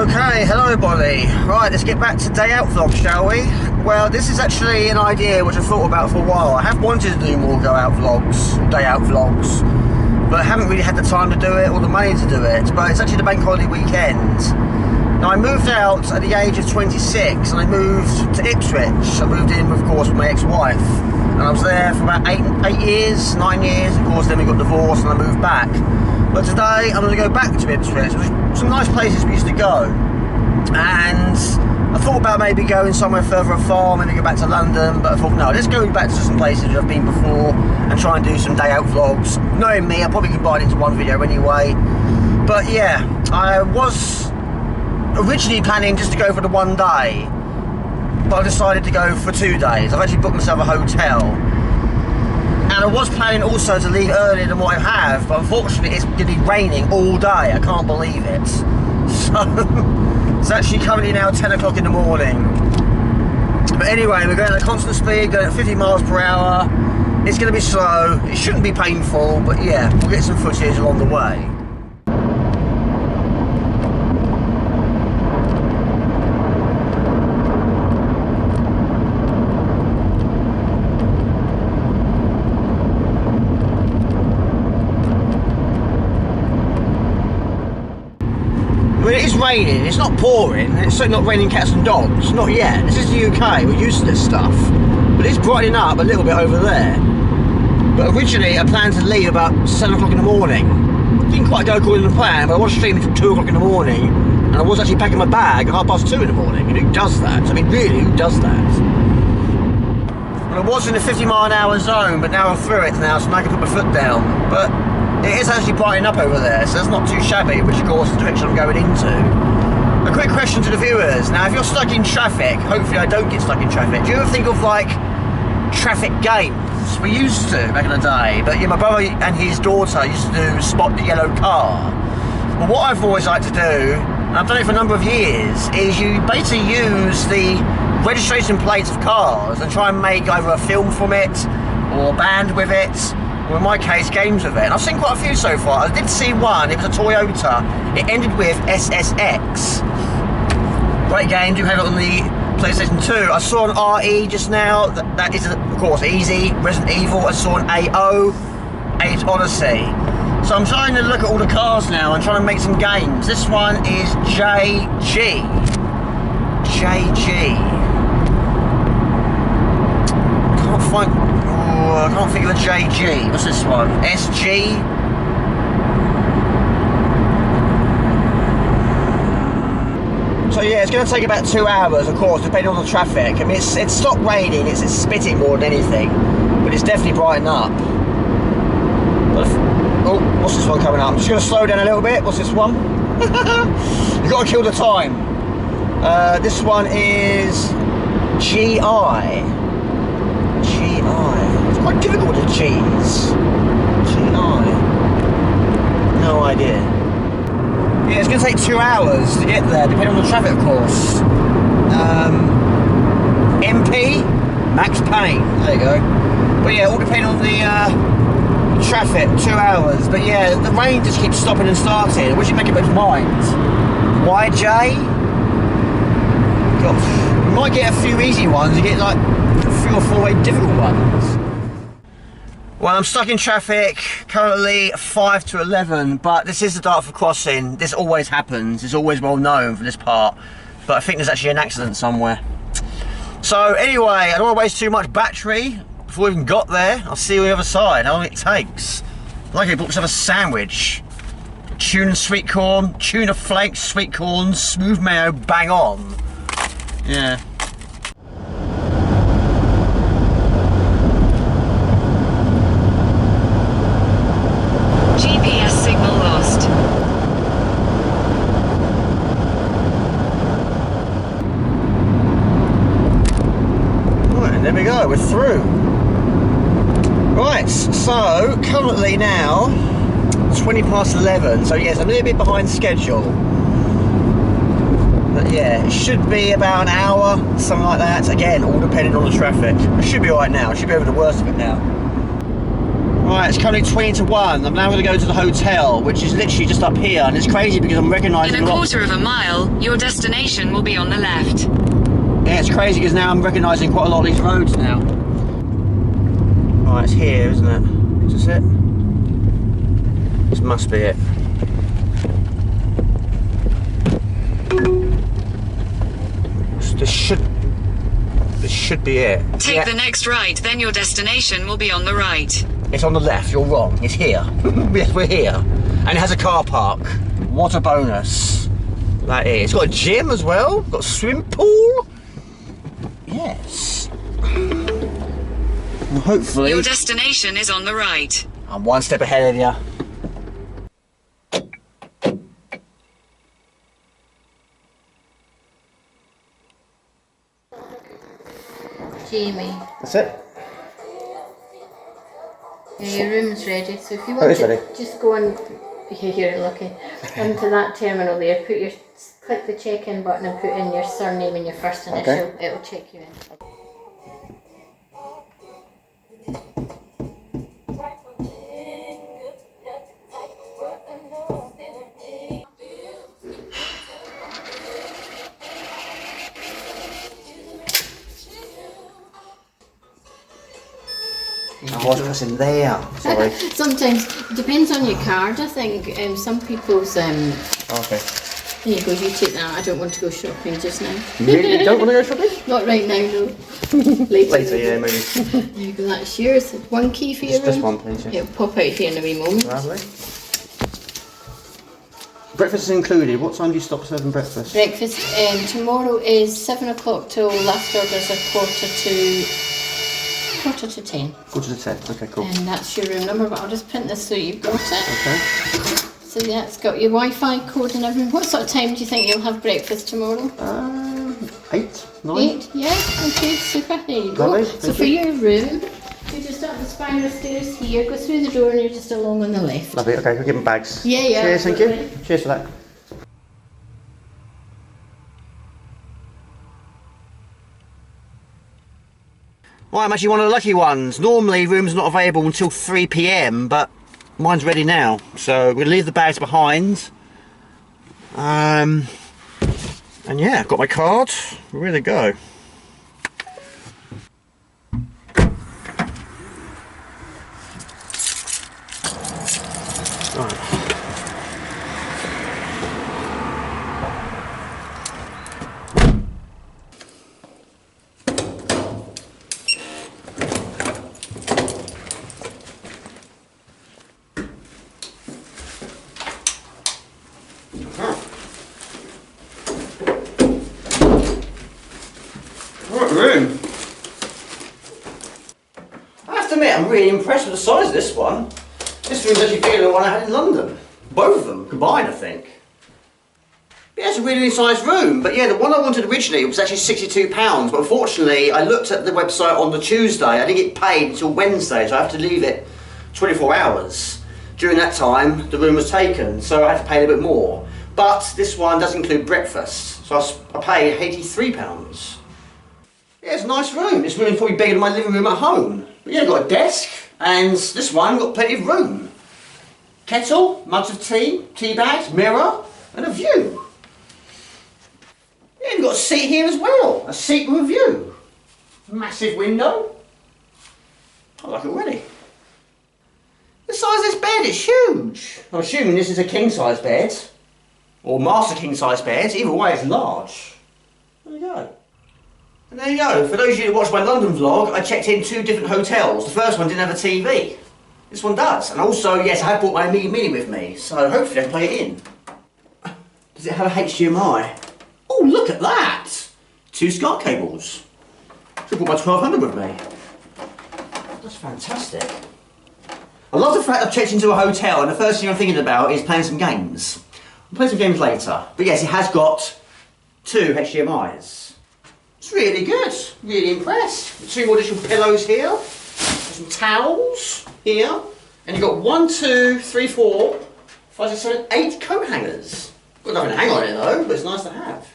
Okay, hello everybody. Right, let's get back to day out vlog, shall we? Well, this is actually an idea which I've thought about for a while. I have wanted to do more go out vlogs, day out vlogs, but I haven't really had the time to do it or the money to do it. But it's actually the bank holiday weekend. Now, I moved out at the age of 26 and I moved to Ipswich. I moved in, of course, with my ex-wife. And I was there for about 9 years. Of course, then we got divorced and I moved back. But today, I'm going to go back to Ipswich. There's some nice places we used to go. And I thought about maybe going somewhere further afar, maybe go back to London. But I thought, no, let's go back to some places where I've been before and try and do some day out vlogs. Knowing me, I probably combine it into one video anyway. But yeah, I was originally planning just to go for the one day. But I decided to go for 2 days. I've actually booked myself a hotel. And I was planning also to leave earlier than what I have, but unfortunately it's going to be raining all day. I can't believe it. So, it's actually currently now 10 o'clock in the morning. But anyway, we're going at a constant speed, going at 50 miles per hour. It's going to be slow. It shouldn't be painful, but yeah, we'll get some footage along the way. I mean, it is raining, it's not pouring, it's certainly not raining cats and dogs, not yet. This is the UK, we're used to this stuff. But it's brightening up a little bit over there. But originally I planned to leave about 7 o'clock in the morning. Didn't quite go according to the plan, but I was streaming till 2 o'clock in the morning, and I was actually packing my bag at 2:30 in the morning. And who does that? I mean, really, who does that? Well, I was in the 50-mile-an-hour zone, but now I'm through it now, so now I can put my foot down. But it is actually brightening up over there, so it's not too shabby, which of course is the direction I'm going into. A quick question to the viewers. Now, if you're stuck in traffic, hopefully I don't get stuck in traffic, do you ever think of like traffic games? We used to back in the day, but yeah, my brother and his daughter used to do Spot the Yellow Car. But what I've always liked to do, and I've done it for a number of years, is you basically use the registration plates of cars and try and make either a film from it or a band with it, or in my case, games with it. And I've seen quite a few so far. I did see one, it was a Toyota. It ended with SSX. Great game, do have it on the PlayStation 2. I saw an RE just now, that is, of course, easy. Resident Evil, I saw an AO, Age Odyssey. So I'm trying to look at all the cars now and trying to make some games. This one is JG. I can't think of a JG. What's this one? SG? So yeah, it's going to take about 2 hours, of course, depending on the traffic. I mean, it's stopped raining, it's spitting more than anything, but it's definitely brightened up. Oh, what's this one coming up? I'm just going to slow down a little bit. What's this one? You've got to kill the time. This one is GI. It's quite difficult to cheese. GI. No idea. Yeah, it's going to take 2 hours to get there, depending on the traffic, of course. MP, Max Payne. There you go. But yeah, all depending on the traffic. 2 hours. But yeah, the rain just keeps stopping and starting. I wish you'd make up its mind. YJ. Gosh, you might get a few easy ones. You get like 3 or 4 very difficult ones. Well, I'm stuck in traffic, currently 5 to 11, but this is the Dartford crossing. This always happens, it's always well known for this part, but I think there's actually an accident somewhere. So anyway, I don't want to waste too much battery before we even got there. I'll see you on the other side, how long it takes. Like I bought myself a sandwich. Tuna sweet corn, tuna flakes, sweet corn, smooth mayo, bang on. Yeah. GPS signal lost. Right, there we go, we're through. Right, so currently now 20 past 11, so yes, I'm a little bit behind schedule. But yeah, it should be about an hour, something like that. Again, all depending on the traffic. I should be alright now, I should be over the worst of it now. Right, it's currently 20 to 1. I'm now going to go to the hotel, which is literally just up here, and it's crazy because I'm recognising In a quarter of a mile, your destination will be on the left. Yeah, it's crazy because now I'm recognising quite a lot of these roads now. Right, it's here, isn't it? Is this it? This must be it. This should be it. Take the next right, then your destination will be on the right. It's on the left, you're wrong. It's here. Yes, we're here. And it has a car park. What a bonus. That is. It's got a gym as well. Got a swim pool. Yes. Well, hopefully... Your destination is on the right. I'm one step ahead of you. Jamie. That's it. Yeah, your room's ready, so if you want to just go and you're lucky into that terminal there, click the check-in button and put in your surname and your first initial. Okay. It'll check you in. What's in there? Sorry. Sometimes it depends on your card. I think some people's. Okay. There you go. You take that. I don't want to go shopping just now. You really don't want to go shopping? Not right now, no. Later, yeah, maybe. There you go. That's yours. One key for your room. Just one, please. Yeah. It'll pop out here in a wee moment. Lovely. Breakfast is included. What time do you stop serving breakfast? Breakfast tomorrow is 7 o'clock till last orders are quarter to 10. Quarter to 10. Okay, cool. And that's your room number, but I'll just print this so you've got it. Okay. So yeah, it's got your Wi-Fi code and everything. What sort of time do you think you'll have breakfast tomorrow? 8, 9. 8, yeah. Okay, super. There you go. Lovely, So for your room, you just up the spiral stairs here, go through the door, and you're just along on the left. Lovely. Okay, we'll give them bags. Yeah. Cheers, thank you. Absolutely. Cheers for that. Right, I'm actually one of the lucky ones. Normally, rooms are not available until 3 PM, but mine's ready now. So we're going to leave the bags behind. And yeah, got my card. We're ready to go. Right. Room. I have to admit, I'm really impressed with the size of this one. This room's actually bigger than the one I had in London. Both of them combined, I think. Yeah, it's a really nice room, but yeah, the one I wanted originally was actually £62, but unfortunately I looked at the website on the Tuesday, I didn't get paid until Wednesday, so I have to leave it 24 hours. During that time, the room was taken, so I had to pay a little bit more. But this one does include breakfast, so I paid £83. Yeah, it's a nice room. This room is probably bigger than my living room at home. But yeah, got a desk, and this one got plenty of room. Kettle, mugs of tea, tea bags, mirror, and a view. Yeah, we've got a seat here as well. A seat with a view. Massive window. I like it already. The size of this bed is huge. I'm assuming this is a king-size bed. Or master king-size bed. Either way, it's large. There you go. And there you go. For those of you that watched my London vlog, I checked in 2 different hotels. The first one didn't have a TV. This one does. And also, yes, I have brought my Amiga Mini with me, so hopefully I can play it in. Does it have a HDMI? Oh, look at that! 2 SCART cables. Should have brought my 1200 with me. That's fantastic. I love the fact I've checked into a hotel and the first thing I'm thinking about is playing some games. I'll play some games later. But yes, it has got 2 HDMIs. It's really good. Really impressed. 2 more additional pillows here. Some towels here. And you've got 1, 2, 3, 4, 5, 6, 7, 8 coat hangers. Got nothing to hang on it though, but it's nice to have.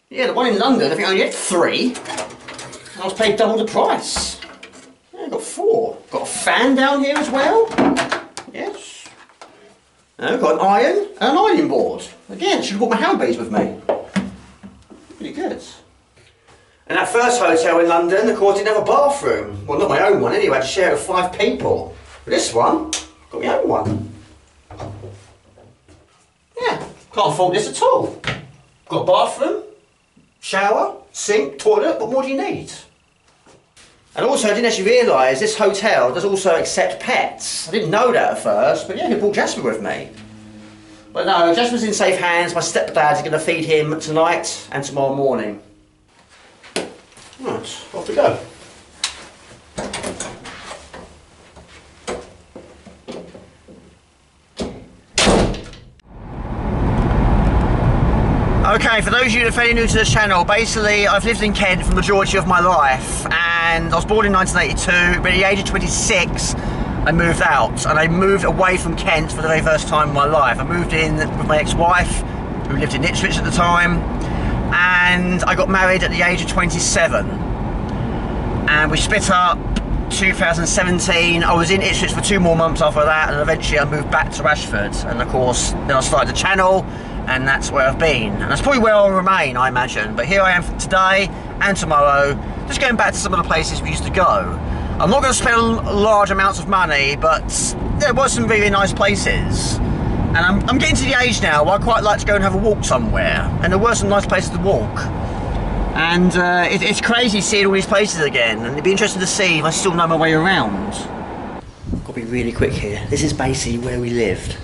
Yeah, the one in London, I think I only had 3. And I was paid double the price. Yeah, I've got 4. Got a fan down here as well. Yes. And we've got an iron and an ironing board. Again, should have brought my Howbees with me. Pretty good. And that first hotel in London, of course, didn't have a bathroom. Well, not my own one anyway, I had to share it with 5 people. But this one, got my own one. Yeah, can't fault this at all. Got a bathroom, shower, sink, toilet, what more do you need? And also, I didn't actually realise this hotel does also accept pets. I didn't know that at first, but yeah, I brought Jasper with me. But no, Jasper's in safe hands. My stepdad's going to feed him tonight and tomorrow morning. Right, off we go. Okay, for those of you that are fairly new to the channel, basically I've lived in Kent for the majority of my life, and I was born in 1982, but at the age of 26 I moved out, and I moved away from Kent for the very first time in my life. I moved in with my ex-wife, who lived in Ipswich at the time, and I got married at the age of 27. And we split up 2017. I was in Ipswich for 2 more months after that, and eventually I moved back to Rashford. And of course, then I started the channel, and that's where I've been. And that's probably where I'll remain, I imagine. But here I am for today and tomorrow, just going back to some of the places we used to go. I'm not going to spend large amounts of money, but there were some really nice places. And I'm getting to the age now where I quite like to go and have a walk somewhere. And there were some nice places to walk. And it's crazy seeing all these places again, and it'd be interesting to see if I still know my way around. Got to be really quick here. This is basically where we lived.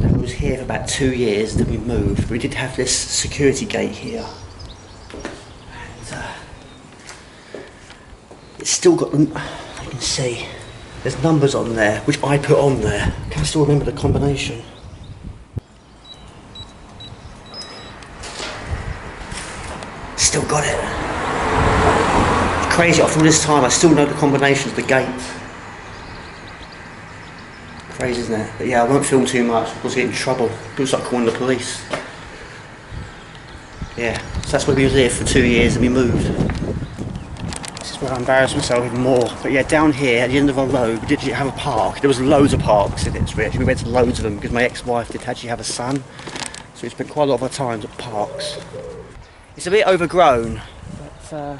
And we was here for about 2 years, then we moved. We did have this security gate here. And it's still got them, you can see, there's numbers on there, which I put on there. Can I still remember the combination? Still got it. It's crazy, after all this time I still know the combinations of the gate. Crazy, isn't it? But yeah, I won't film too much because I get in trouble. People start calling the police. Yeah, so that's where we lived for 2 years and we moved. This is where I embarrassed myself even more. But yeah, down here at the end of our road we did have a park. There was loads of parks in Ipswich. We went to loads of them because my ex-wife did actually have a son. So we spent quite a lot of our time at parks. It's a bit overgrown, but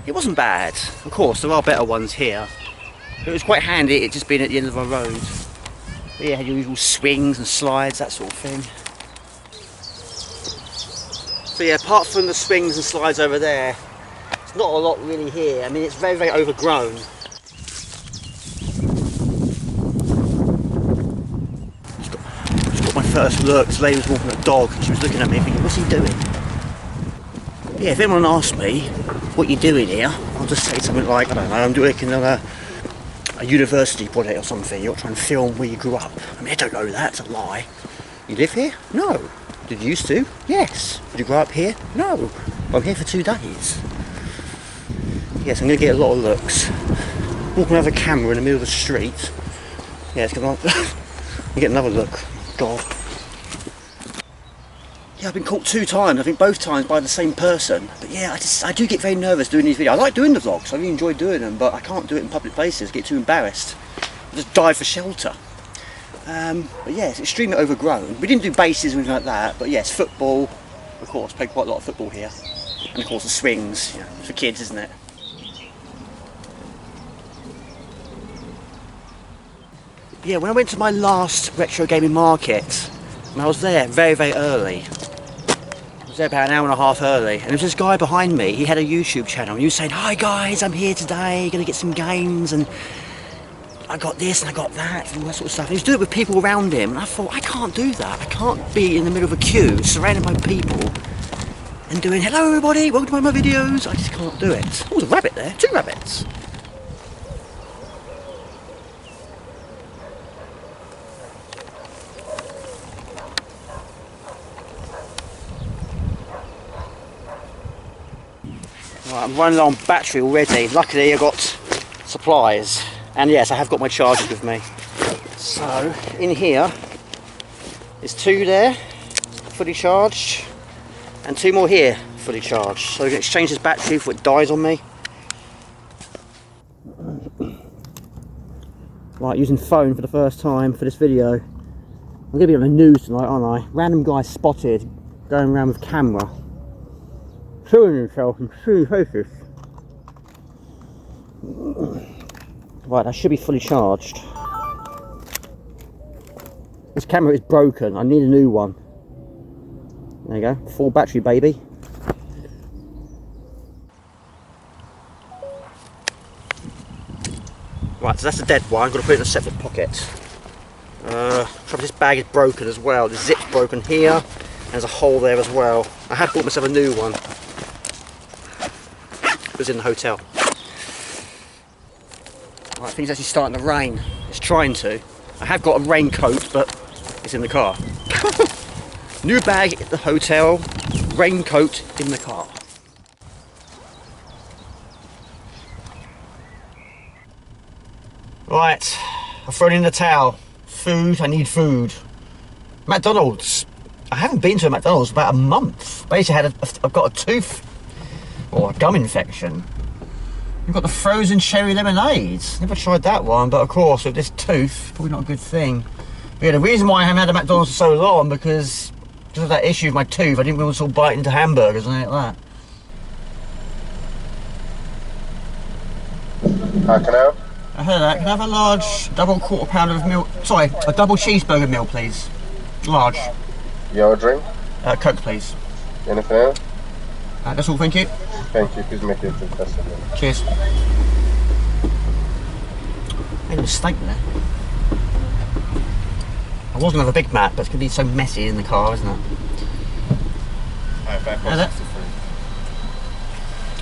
it wasn't bad. Of course, there are better ones here. But it was quite handy, it just being at the end of our road. But yeah, had your usual swings and slides, that sort of thing. So yeah, apart from the swings and slides over there, it's not a lot really here. I mean, it's very, very overgrown. Just got my first look. This lady was walking a dog and she was looking at me thinking, what's he doing? Yeah, if anyone asks me what you're doing here, I'll just say something like, I don't know, I'm working on a university project or something. You're trying to film where you grew up. I mean, I don't know that, it's a lie. You live here? No. Did you used to? Yes. Did you grow up here? No. I'm here for 2 days. Yes, I'm going to get a lot of looks. Walking around with a camera in the middle of the street. Yeah, it's going to get another look. God. Yeah, I've been caught 2 times, I think both times by the same person. But yeah, I do get very nervous doing these videos. I like doing the vlogs, I really enjoy doing them, but I can't do it in public places, I get too embarrassed. I just dive for shelter. But yeah, it's extremely overgrown. We didn't do bases or anything like that, but yes, football, of course, played quite a lot of football here. And of course the swings, you know, for kids, isn't it? Yeah, when I went to my last retro gaming market, and I was there very, very early. I was there about an hour and a half early, and there was this guy behind me. He had a YouTube channel, and he was saying, "Hi guys, I'm here today, gonna get some games, and I got this and I got that," and all that sort of stuff. And he was doing it with people around him, and I thought, I can't do that. I can't be in the middle of a queue, surrounded by people, and doing, "Hello everybody, welcome to my videos." I just can't do it. Oh, there's a rabbit there, 2 rabbits. Right, I'm running low on battery already. Luckily I got supplies, and yes, I have got my chargers with me. So in here there's 2 there fully charged and 2 more here fully charged, so we can exchange this battery before it dies on me. Right, using phone for the first time for this video. I'm going to be on the news tonight, aren't I? Random guy spotted going around with camera, showing himself in three faces. Right, that should be fully charged. This camera is broken, I need a new one. There you go, full battery baby. Right, so that's the dead one, I've got to put it in a separate pocket. This bag is broken as well, the zip's broken here, and there's a hole there as well. I have bought myself a new one. It was in the hotel. Right, I think it's actually starting to rain. It's trying to. I have got a raincoat, but it's in the car. New bag at the hotel, raincoat in the car. Right, I've thrown in the towel. Food, I need food. McDonald's. I haven't been to a McDonald's for about a month. Basically, I've got a tooth or a gum infection. We've got the frozen cherry lemonade. Never tried that one, but of course, with this tooth, probably not a good thing. But yeah, the reason why I haven't had a McDonald's for so long because of that issue with my tooth. I didn't want to sort of bite into hamburgers and like that. How can I help? I heard that. Can I have a large double quarter pounder of milk? Sorry, a double cheeseburger meal, please. Large. Your drink? Coke, please. Anything else? That's all, thank you. Thank you. Please make it accessible. Cheers. Made a mistake there. I was going to have a Big Mac, but it's going to be so messy in the car, isn't it?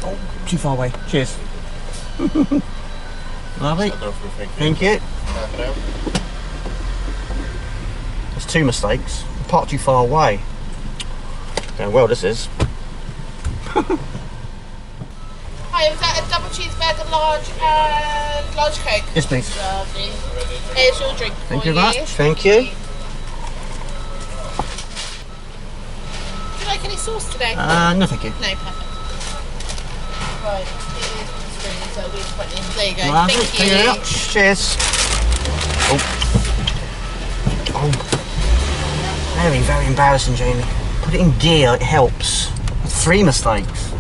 Oh, too far away. Cheers. Lovely. Thank you. There's two mistakes. Parked too far away. Going well, this is. Hi, was that a double cheeseburger, large and large Coke? Yes, please. Lovely. Here's your drink for Thank you very much. Thank you. Would you like any sauce today? No, thank you. No, perfect. Right, here's the screen, so it'll be 20. There you go. Lovely. Thank Thank you very much. Cheers. Oh. Very, very embarrassing, Jamie. Put it in gear, it helps. 3 mistakes.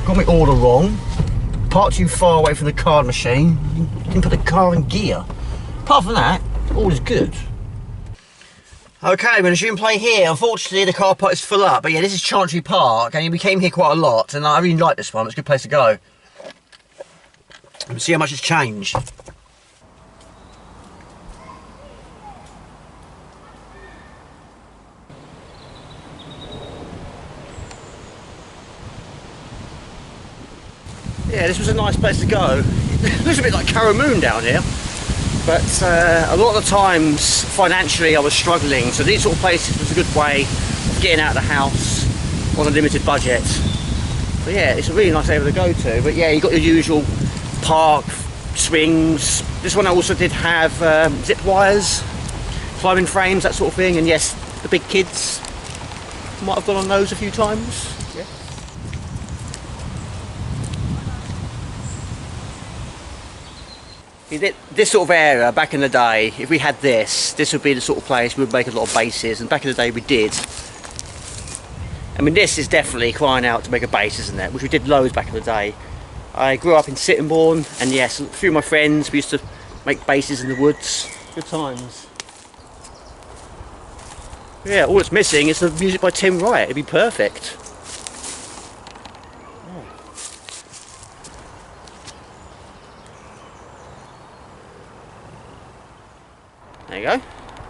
Got my order wrong. Parked too far away from the card machine. Didn't put the car in gear. Apart from that, all is good. Okay, we're going to shoot and play here. Unfortunately, the car park is full up. But yeah, this is Chantry Park, and we came here quite a lot, and I really like this one. It's a good place to go. And see how much it's changed. Yeah, this was a nice place to go. It looks a bit like Karamoon down here, but a lot of the times financially I was struggling, so these sort of places was a good way of getting out of the house on a limited budget. So yeah, it's a really nice area to go to. But yeah, you got your usual park, swings. This one also did have zip wires, climbing frames, that sort of thing, and yes, the big kids might have gone on those a few times. Yeah. This sort of area, back in the day, if we had this would be the sort of place we would make a lot of bases, and back in the day we did. I mean, this is definitely crying out to make a base, isn't it? Which we did loads back in the day. I grew up in Sittingbourne, and yes, a few of my friends, we used to make bases in the woods. Good times. Yeah, all it's missing is the music by Tim Wright. It'd be perfect. There you go.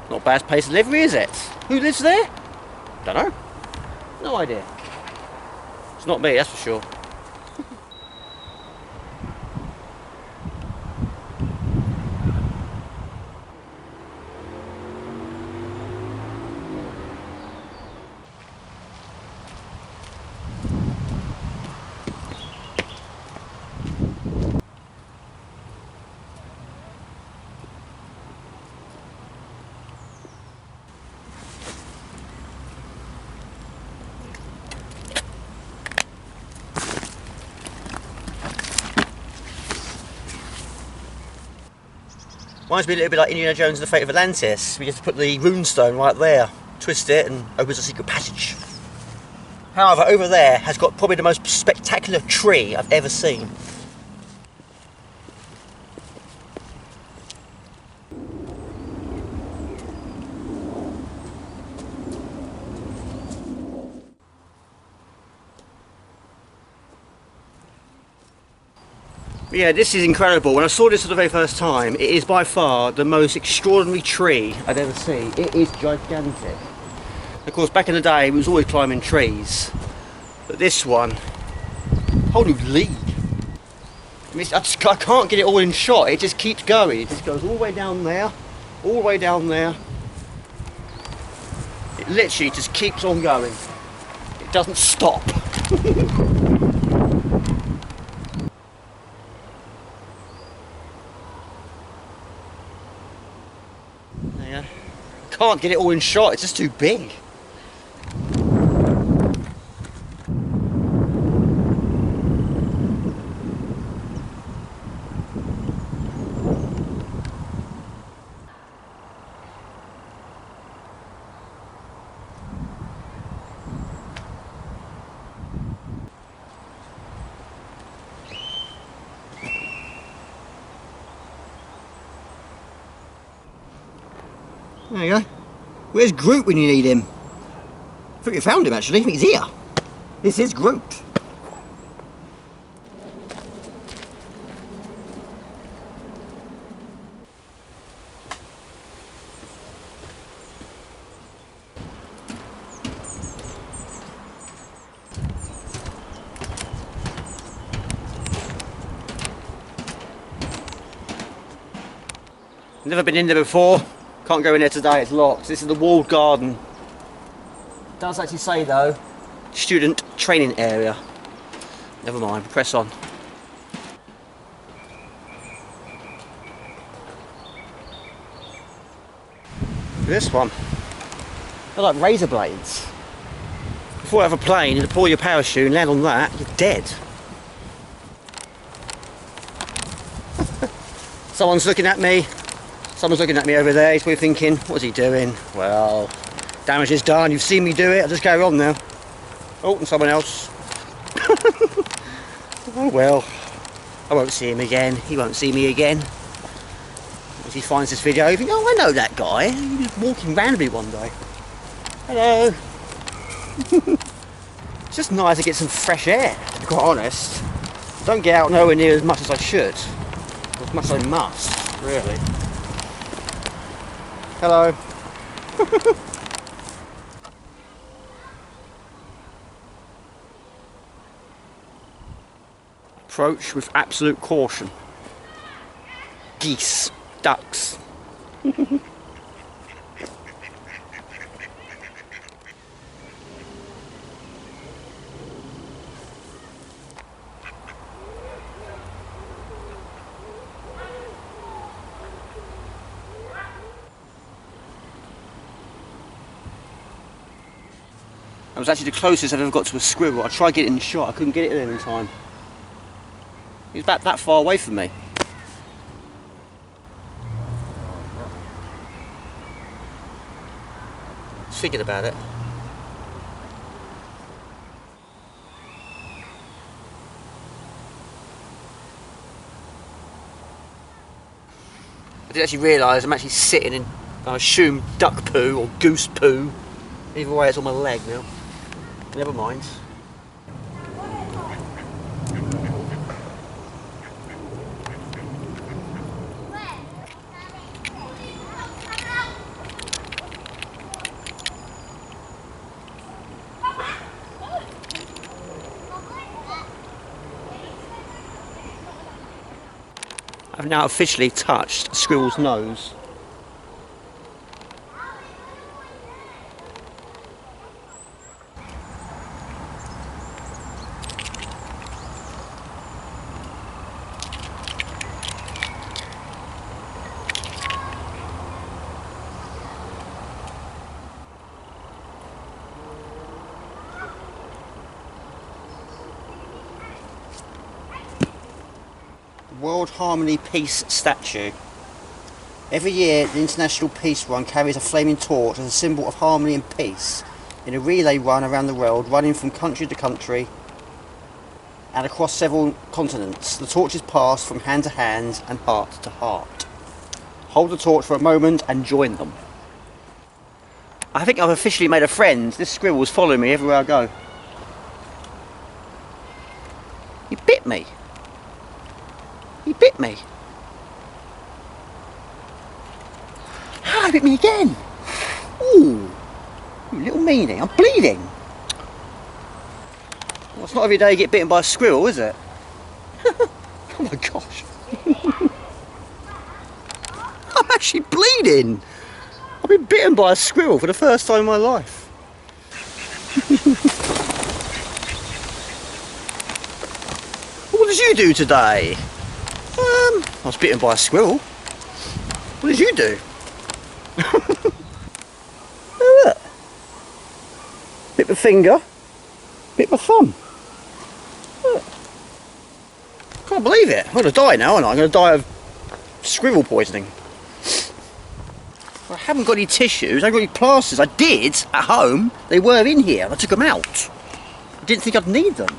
Not a bad place to live, is it? Who lives there? Don't know. No idea. It's not me, that's for sure. Reminds me a little bit like Indiana Jones and the Fate of Atlantis. We just put the runestone right there, twist it, and opens a secret passage. However, over there has got probably the most spectacular tree I've ever seen. Yeah, this is incredible. When I saw this for the very first time, it is by far the most extraordinary tree I've ever seen. It is gigantic. Of course, back in the day, we was always climbing trees. But this one, whole new league. I mean, I can't get it all in shot. It just keeps going. It just goes all the way down there, all the way down there. It literally just keeps on going. It doesn't stop. Yeah. Can't get it all in shot. It's just too big. There you go. Where's Groot when you need him? I think you found him actually. I think he's here. This is Groot. Never been in there before. Can't go in there today, it's locked. This is the walled garden. It does actually say though, student training area. Never mind, press on. This one, they're like razor blades. Before you have a plane, you pull your parachute and land on that, you're dead. Someone's looking at me. Someone's looking at me over there, he's probably thinking, what's he doing? Well, damage is done, you've seen me do it, I'll just carry on now. Oh, and someone else. Oh well, I won't see him again, he won't see me again. As he finds this video, he thinks, oh, I know that guy, he was walking randomly one day. Hello. It's just nice to get some fresh air, to be quite honest. I don't get out nowhere near as much as I should, or as much as I must, really. Hello. Approach with absolute caution. Geese, ducks. That was actually the closest I've ever got to a squirrel. I tried getting in shot, I couldn't get it in in time. He was about that far away from me. Just thinking about it. I didn't actually realise I'm actually sitting in, I assume, duck poo or goose poo. Either way, it's on my leg now. Never mind. I've now officially touched a squirrel's nose. World Harmony Peace statue. Every year, the International Peace Run carries a flaming torch as a symbol of harmony and peace in a relay run around the world, running from country to country and across several continents. The torch is passed from hand to hand and heart to heart. Hold the torch for a moment and join them. I think I've officially made a friend. This squirrel is following me everywhere I go. He bit me. He bit me. Ah, he bit me again. Ooh, you little meanie. I'm bleeding. Well, it's not every day you get bitten by a squirrel, is it? Oh my gosh. I'm actually bleeding. I've been bitten by a squirrel for the first time in my life. What did you do today? I was bitten by a squirrel. What did you do? Look. Bit my finger, bit my thumb. Look. Can't believe it. I'm going to die now, aren't I? I'm going to die of squirrel poisoning. I haven't got any tissues, I haven't got any plasters. I did at home. They were in here. I took them out. I didn't think I'd need them.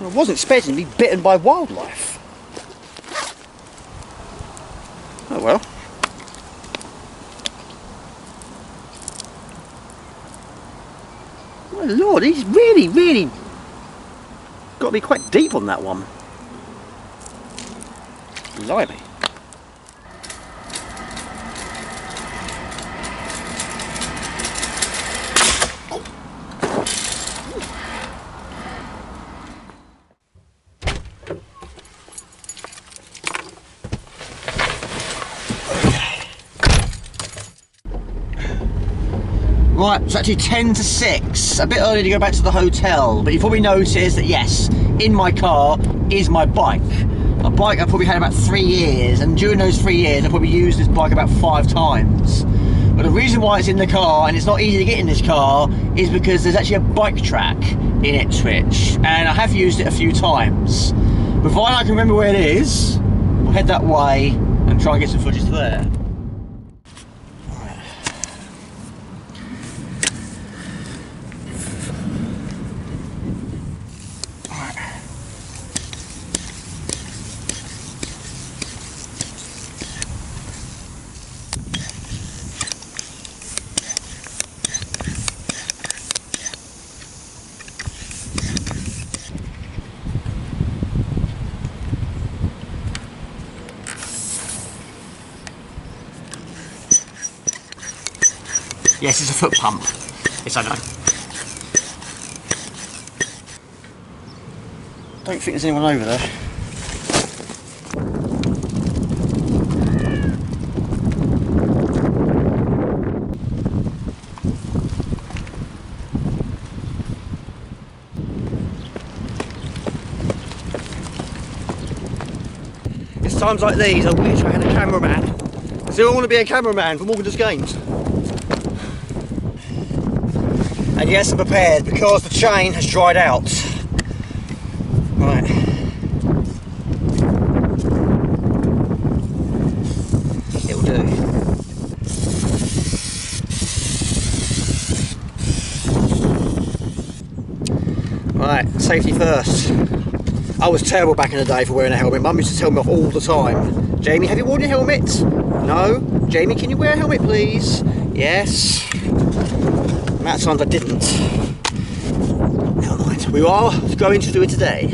I wasn't expecting to be bitten by wildlife. Oh well. My lord, he's really got to be quite deep on that one. Blimey. Right, it's actually 10 to 6, a bit early to go back to the hotel, but you probably noticed that yes, in my car is my bike. A bike I've probably had about 3 years, and during those 3 years I've probably used this bike about 5 times. But the reason why it's in the car, and it's not easy to get in this car, is because there's actually a bike track in Ipswich, and I have used it a few times. Provided I can remember where it is, we'll head that way and try and get some footage there. Yes, it's a foot pump. Yes, I know. Don't think there's anyone over there. It's times like these I wish I had a cameraman. I still want to be a cameraman for Morgan's Games. And yes, I'm prepared because the chain has dried out. Right. It'll do. Right, safety first. I was terrible back in the day for wearing a helmet. Mum used to tell me off all the time. Jamie, have you worn your helmet? No. Jamie, can you wear a helmet, please? Yes. That times I didn't. Never mind. We are going to do it today.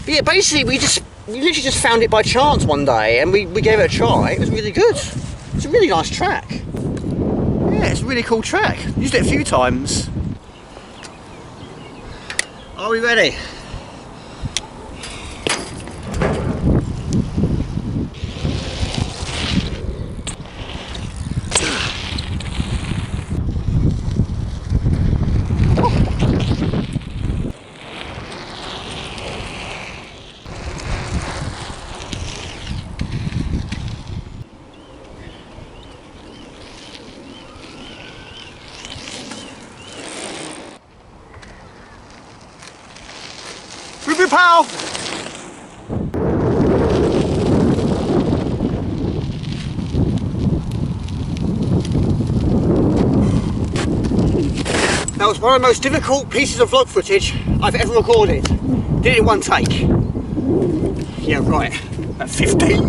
But yeah, basically we literally just found it by chance one day and we gave it a try. It was really good. It's a really nice track. Yeah, it's a really cool track. Used it a few times. Are we ready? Pal! That was one of the most difficult pieces of vlog footage I've ever recorded. Did it in one take. Yeah, right. At 15.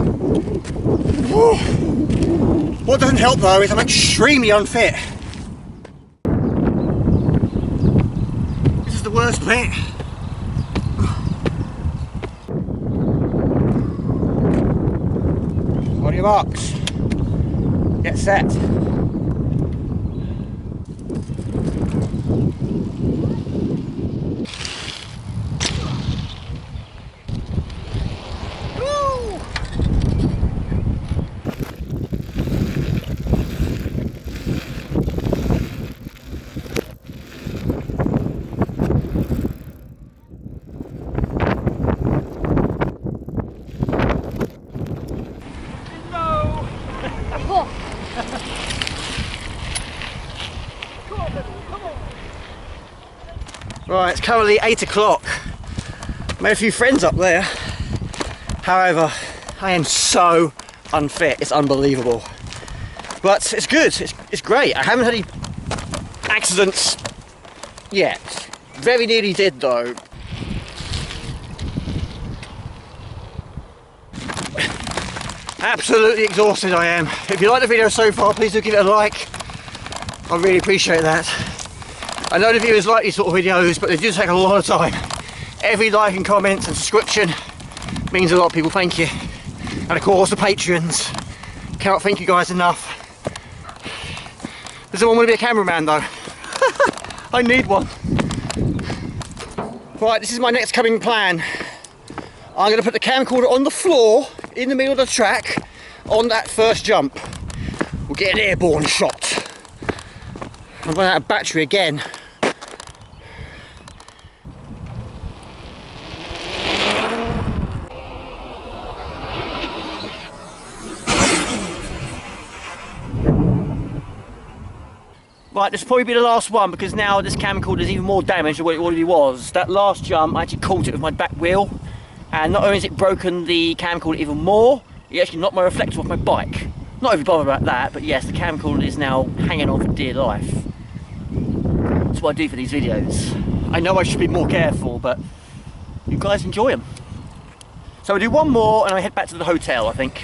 Whew. What doesn't help though is I'm extremely unfit. This is the worst bit. On your marks. Get set. Right, it's currently 8 o'clock. Made a few friends up there. However, I am so unfit, it's unbelievable. But it's good, it's great. I haven't had any accidents yet. Very nearly did though. Absolutely exhausted I am. If you like the video so far, please do give it a like. I really appreciate that. I know the viewers like these sort of videos, but they do take a lot of time. Every like and comment and subscription means a lot, people, thank you. And of course the Patreons. Cannot thank you guys enough. Does anyone want to be a cameraman though? I need one. Right, this is my next coming plan. I'm going to put the camcorder on the floor, in the middle of the track, on that first jump. We'll get an airborne shot. I'm running out of battery again. Right, this will probably be the last one because now this camcorder is even more damaged than what it already was. That last jump, I actually caught it with my back wheel, and not only has it broken the camcorder even more, it actually knocked my reflector off my bike. Not overly bothered about that, but yes, the camcorder is now hanging on for dear life. That's what I do for these videos. I know I should be more careful, but you guys enjoy them. So we'll do one more and I head back to the hotel, I think.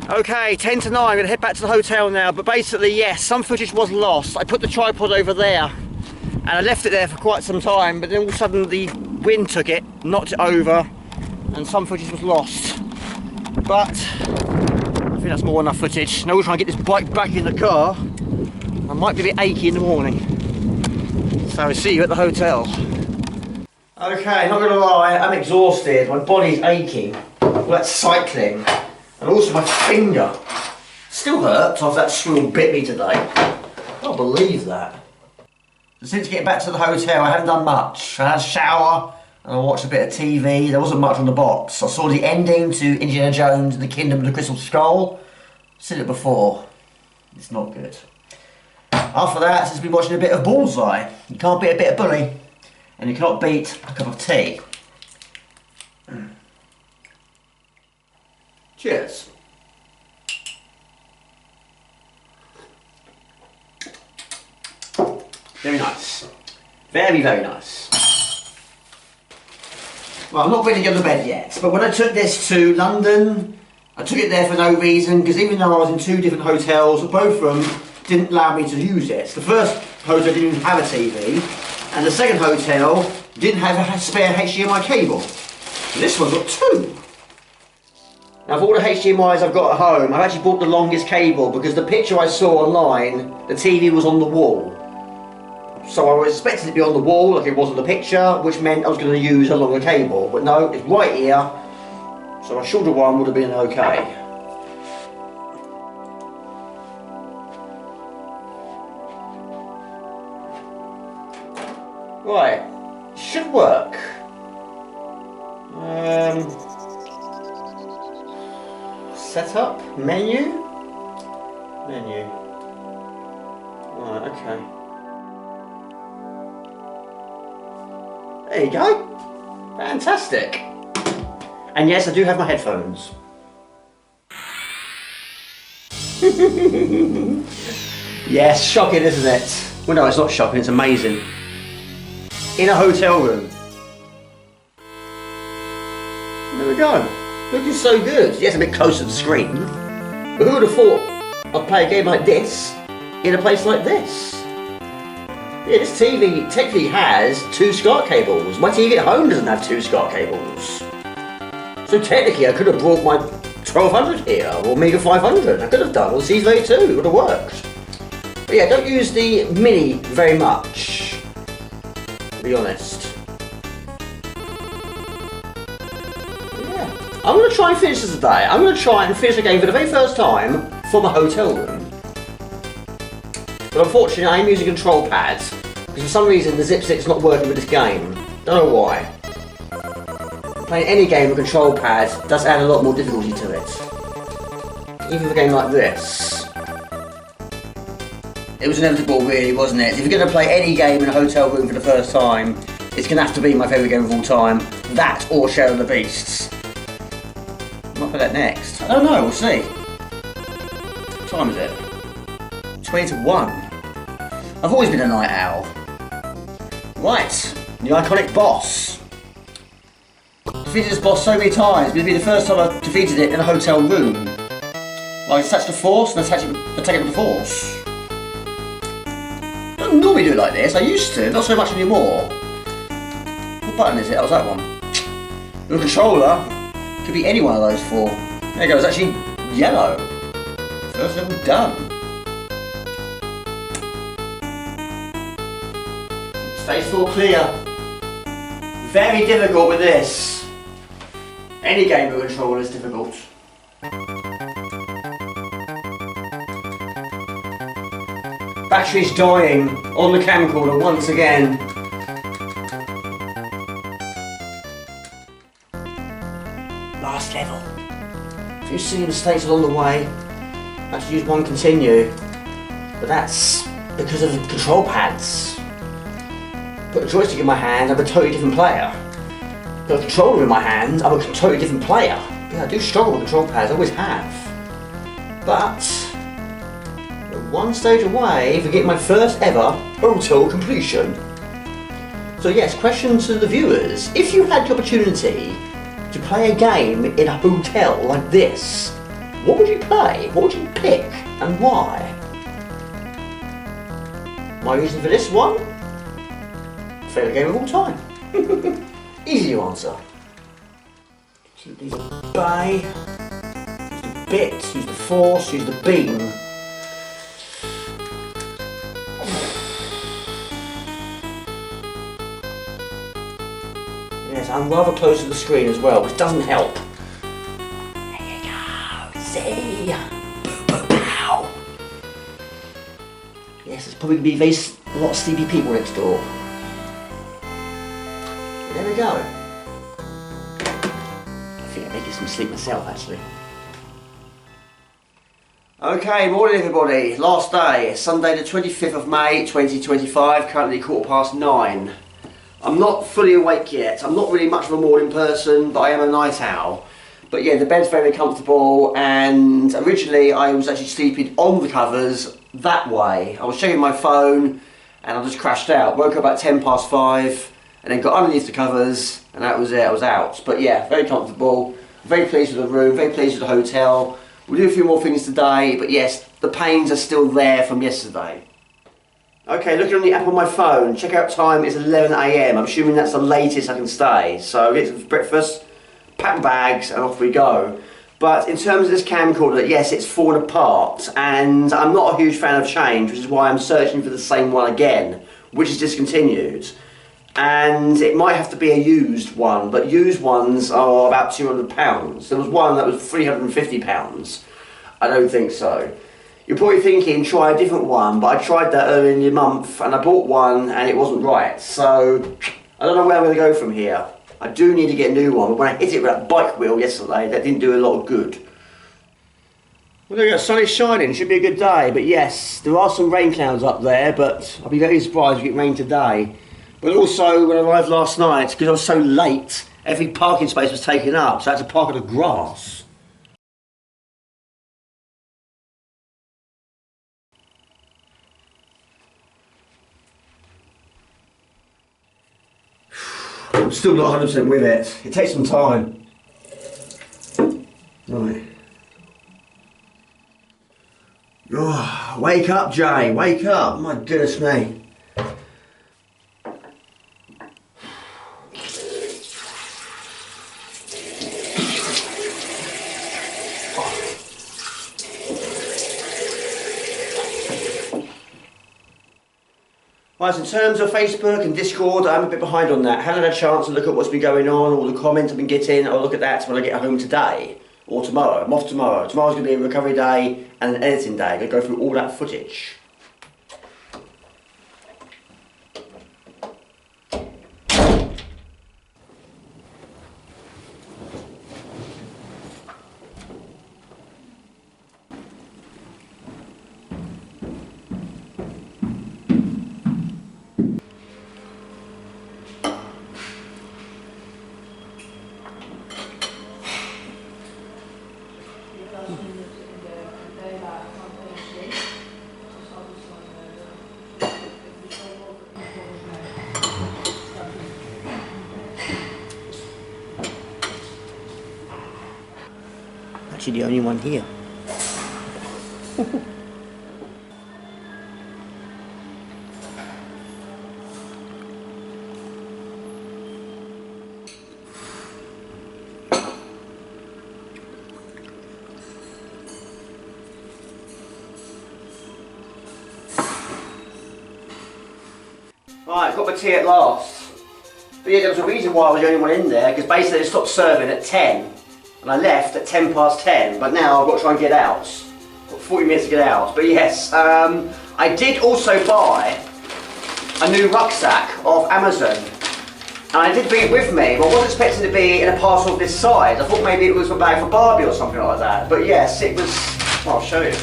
Okay, 10 to 9, I'm going to head back to the hotel now, but basically yes, some footage was lost. I put the tripod over there and I left it there for quite some time, but then all of a sudden the wind took it, knocked it over, and some footage was lost. But I think that's more than enough footage. Now we'll try and get this bike back in the car. I might be a bit achy in the morning. So I'll see you at the hotel. Okay, not going to lie, I'm exhausted, my body's aching. Well, that's cycling. And also my finger still hurts after that squirrel bit me today. I can't believe that. Since getting back to the hotel I haven't done much. I had a shower and I watched a bit of TV. There wasn't much on the box. I saw the ending to Indiana Jones and the Kingdom of the Crystal Skull. I've seen it before. It's not good. After that, I've been watching a bit of Bullseye. You can't beat a bit of bully and you cannot beat a cup of tea. Cheers. Very nice. Very, very nice. Well, I'm not ready to go to bed yet, but when I took this to London, I took it there for no reason, because even though I was in 2 different hotels, both of them didn't allow me to use it. The first hotel didn't even have a TV, and the second hotel didn't have a spare HDMI cable. And this one's got 2. Now, of all the HDMIs I've got at home, I've actually bought the longest cable because the picture I saw online, the TV was on the wall. So I was expecting it to be on the wall like it was in the picture, which meant I was going to use a longer cable. But no, it's right here, so a shorter one would have been okay. Right, should work. setup, menu. Right, okay. There you go. Fantastic. And yes, I do have my headphones. Yes, shocking, isn't it? Well, no, it's not shocking, it's amazing. In a hotel room. There we go. Looking so good. Yes, a bit closer to the screen. But who would have thought I'd play a game like this in a place like this? Yeah, this TV technically has 2 SCART cables. My TV at home doesn't have 2 SCART cables. So technically I could have brought my 1200 here, or Amiga 500. I could have done, or the C32, it would have worked. But yeah, don't use the Mini very much, to be honest. Yeah. I'm going to try and finish this today. I'm going to try and finish the game for the very first time from a hotel room. But unfortunately I am using control pads, because for some reason the zip stick's not working with this game. Don't know why. Playing any game with control pads does add a lot more difficulty to it. Even for a game like this. It was inevitable really, wasn't it? If you're going to play any game in a hotel room for the first time, it's going to have to be my favourite game of all time. That or Shadow of the Beasts. I might play that next. I don't know, we'll see. What time is it? 20 to 1. I've always been a night owl. Right, the iconic boss. Defeated this boss so many times, but it'll be the first time I've defeated it in a hotel room. Like, attach the force and attack it with the force. I don't normally do it like this, I used to, not so much anymore. What button is it? That was that one. The controller could be any one of those 4. There you go, it's actually yellow. First level done. Stage 4 clear. Very difficult with this. Any game with controller is difficult. Battery's dying on the camcorder once again. Last level. A few silly mistakes along the way. I had to use one continue. But that's because of the control pads. Put a joystick in my hand, I'm a totally different player. Got a controller in my hand, I'm a totally different player. Yeah, I do struggle with control pads, I always have. But we're one stage away from getting my first ever hotel completion. So yes, question to the viewers. If you had the opportunity to play a game in a hotel like this, what would you play? What would you pick and why? My reason for this one? Favourite game of all time. Easy to answer. Use the bay, use the bit, use the force, use the beam. Yes, I'm rather close to the screen as well, which doesn't help. There you go, see? Pow! Yes, there's probably going to be a lot of sleepy people next door. There we go. I think I may get some sleep myself actually. Okay, morning everybody. Last day, Sunday the 25th of May 2025, currently 9:15. I'm not fully awake yet. I'm not really much of a morning person, but I am a night owl. But yeah, the bed's very comfortable, and originally I was actually sleeping on the covers that way. I was checking my phone and I just crashed out. Woke up about 5:10. And then got underneath the covers, and that was it, I was out. But yeah, very comfortable, very pleased with the room, very pleased with the hotel. We'll do a few more things today, but yes, the pains are still there from yesterday. Okay, looking on the app on my phone, checkout time is 11 AM. I'm assuming that's the latest I can stay. So get some breakfast, pack my bags, and off we go. But in terms of this camcorder, yes, it's fallen apart, and I'm not a huge fan of change, which is why I'm searching for the same one again, which is discontinued. And it might have to be a used one, but used ones are about £200. There was one that was £350. I don't think so. You're probably thinking, try a different one, but I tried that earlier in the month and I bought one and it wasn't right. So, I don't know where I'm going to go from here. I do need to get a new one, but when I hit it with that bike wheel yesterday, that didn't do a lot of good. Well, there you go, sun is shining, it should be a good day, but yes, there are some rain clouds up there, but I'll be very surprised if we get rain today. But also, when I arrived last night, because I was so late, every parking space was taken up, so I had to park on the grass. I'm still not 100% with it. It takes some time. Right. Oh, wake up, Jay. Wake up. My goodness me. Right, so in terms of Facebook and Discord, I'm a bit behind on that. Haven't had a chance to look at what's been going on, all the comments I've been getting. I'll look at that when I get home today or tomorrow. I'm off tomorrow. Tomorrow's going to be a recovery day and an editing day. I'm going to go through all that footage. Actually, the only one here. Right, got my tea at last. But yeah, there was a reason why I was the only one in there, because basically they stopped serving at 10. And I left at 10 past 10, but now I've got to try and get out. Got 40 minutes to get out. But yes, I did also buy a new rucksack off Amazon. And I did bring it with me, but I wasn't expecting it to be in a parcel of this size. I thought maybe it was a bag for Barbie or something like that. But yes, it was, well, I'll show you.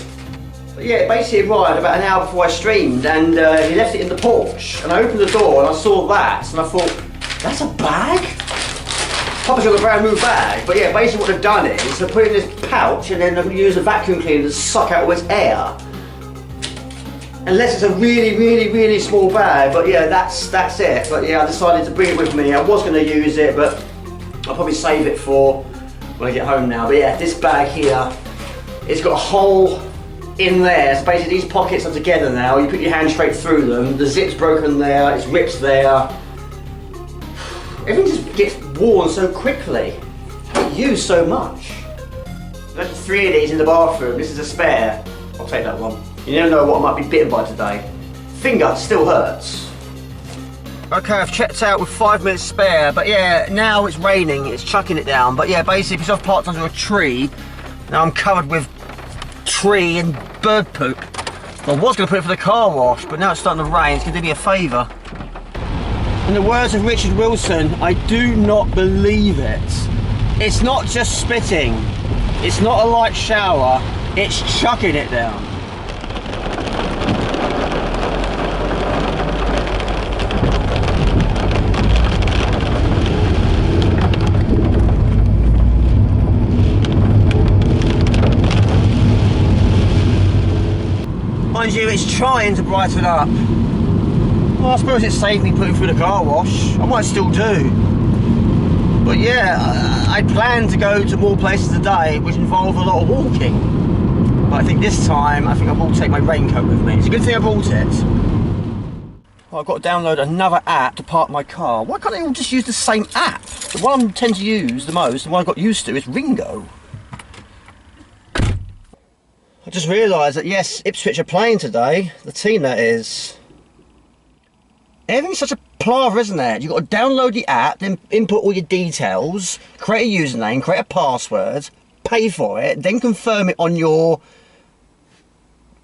But yeah, it basically arrived about an hour before I streamed, and he left it in the porch. And I opened the door and I saw that, and I thought, that's a bag? Probably got a brand new bag, but yeah, basically what they've done is they put it in this pouch and then they've used a vacuum cleaner to suck out all its air. Unless it's a really, really, really small bag, but yeah, that's it. But yeah, I decided to bring it with me. I was going to use it, but I'll probably save it for when I get home now. But yeah, this bag here, it's got a hole in there. So basically these pockets are together now. You put your hand straight through them. The zip's broken there, it's ripped there. Everything just gets worn so quickly. I use so much. There's 3 of these in the bathroom. This is a spare. I'll take that one. You never know what I might be bitten by today. Finger still hurts. Okay, I've checked out with 5 minutes spare, but yeah, now it's raining, it's chucking it down. But yeah, basically, because I've parked under a tree, now I'm covered with tree and bird poop. I was going to put it for the car wash, but now it's starting to rain, it's going to do me a favour. In the words of Richard Wilson, I do not believe it. It's not just spitting, it's not a light shower, it's chucking it down. Mind you, it's trying to brighten up. Well, I suppose it saved me putting through the car wash. I might still do. But yeah, I plan to go to more places today which involve a lot of walking. But I think this time, I will take my raincoat with me. It's a good thing I brought it. Well, I've got to download another app to park my car. Why can't they all just use the same app? The one I tend to use the most, the one I got used to, is Ringo. I just realised that yes, Ipswich are playing today. The team that is. Everything's such a palaver, isn't it? You've got to download the app, then input all your details, create a username, create a password, pay for it, then confirm it on your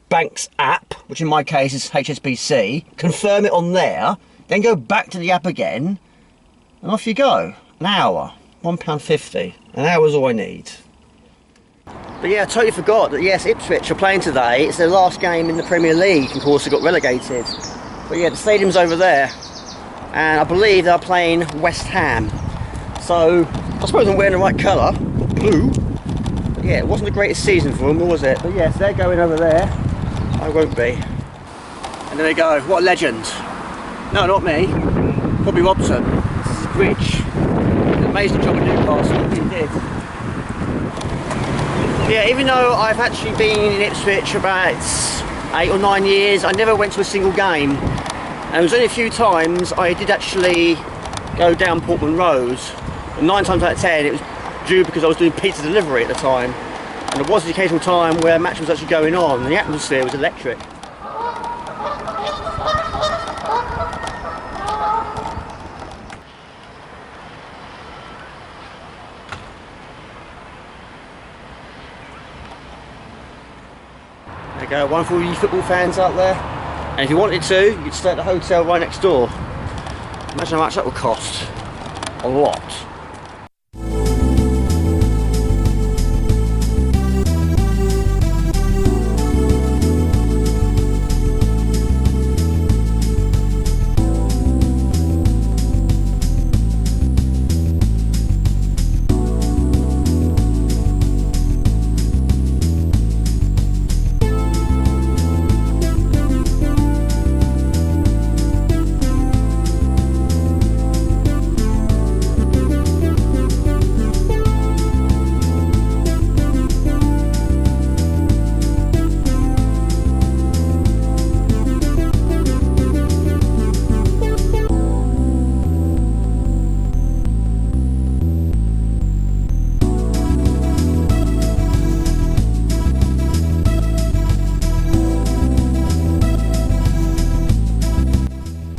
bank's app, which in my case is HSBC, confirm it on there, then go back to the app again, and off you go. An hour, £1.50. An hour's all I need. But yeah, I totally forgot that yes, Ipswich are playing today. It's their last game in the Premier League, of course they got relegated. But yeah, the stadium's over there, and I believe they're playing West Ham. So I suppose I'm wearing the right colour, blue. But yeah, it wasn't the greatest season for them, was it? But yes, they're going over there. I won't be. And there they go. What a legend! No, not me. Bobby Robson. This is Bridge. An amazing job at Newcastle. He did. Yeah, even though I've actually been in Ipswich about 8 or 9 years, I never went to a single game. And it was only a few times I did actually go down Portman Road. And 9 times out of 10 it was due because I was doing pizza delivery at the time. And there was the occasional time where a match was actually going on and the atmosphere was electric. There you go, one for all you football fans out there. And if you wanted to, you could stay at the hotel right next door. Imagine how much that would cost. A lot.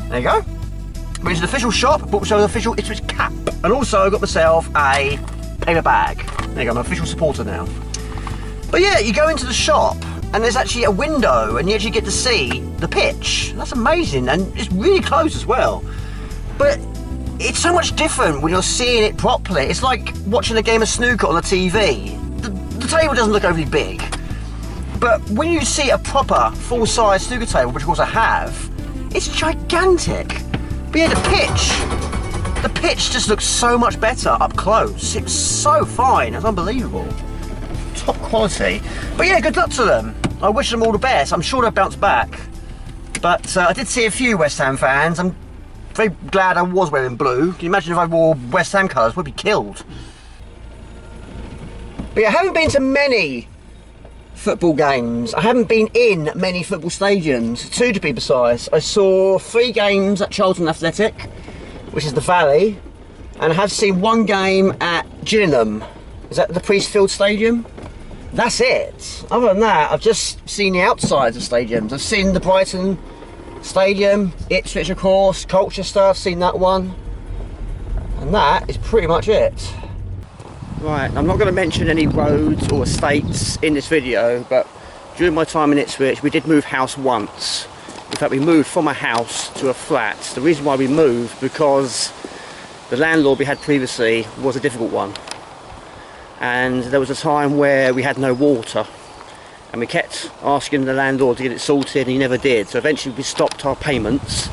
There you go. Went to the official shop, bought myself an official Ipswich cap, and also got myself a paper bag. There you go, I'm an official supporter now. But yeah, you go into the shop, and there's actually a window, and you actually get to see the pitch. That's amazing, and it's really close as well. But it's so much different when you're seeing it properly. It's like watching a game of snooker on the TV. The table doesn't look overly big, but when you see a proper full-size snooker table, which of course I have, it's gigantic. But yeah, the pitch just looks so much better up close. It's so fine, it's unbelievable. Top quality. But yeah, good luck to them. I wish them all the best. I'm sure they'll bounce back. But I did see a few West Ham fans. I'm very glad I was wearing blue. Can you imagine if I wore West Ham colours? We'd be killed. But yeah, I haven't been to many football games. I haven't been in many football stadiums, 2 to be precise. I saw 3 games at Charlton Athletic, which is the Valley, and I have seen 1 game at Gillingham. Is that the Priestfield Stadium? That's it. Other than that, I've just seen the outsides of stadiums. I've seen the Brighton Stadium, Ipswich of course, Colchester, I've seen that one. And that is pretty much it. Right, I'm not going to mention any roads or estates in this video, but during my time in Ipswich we did move house once. In fact, we moved from a house to a flat. The reason why we moved because the landlord we had previously was a difficult one. And there was a time where we had no water. And we kept asking the landlord to get it sorted and he never did. So eventually we stopped our payments.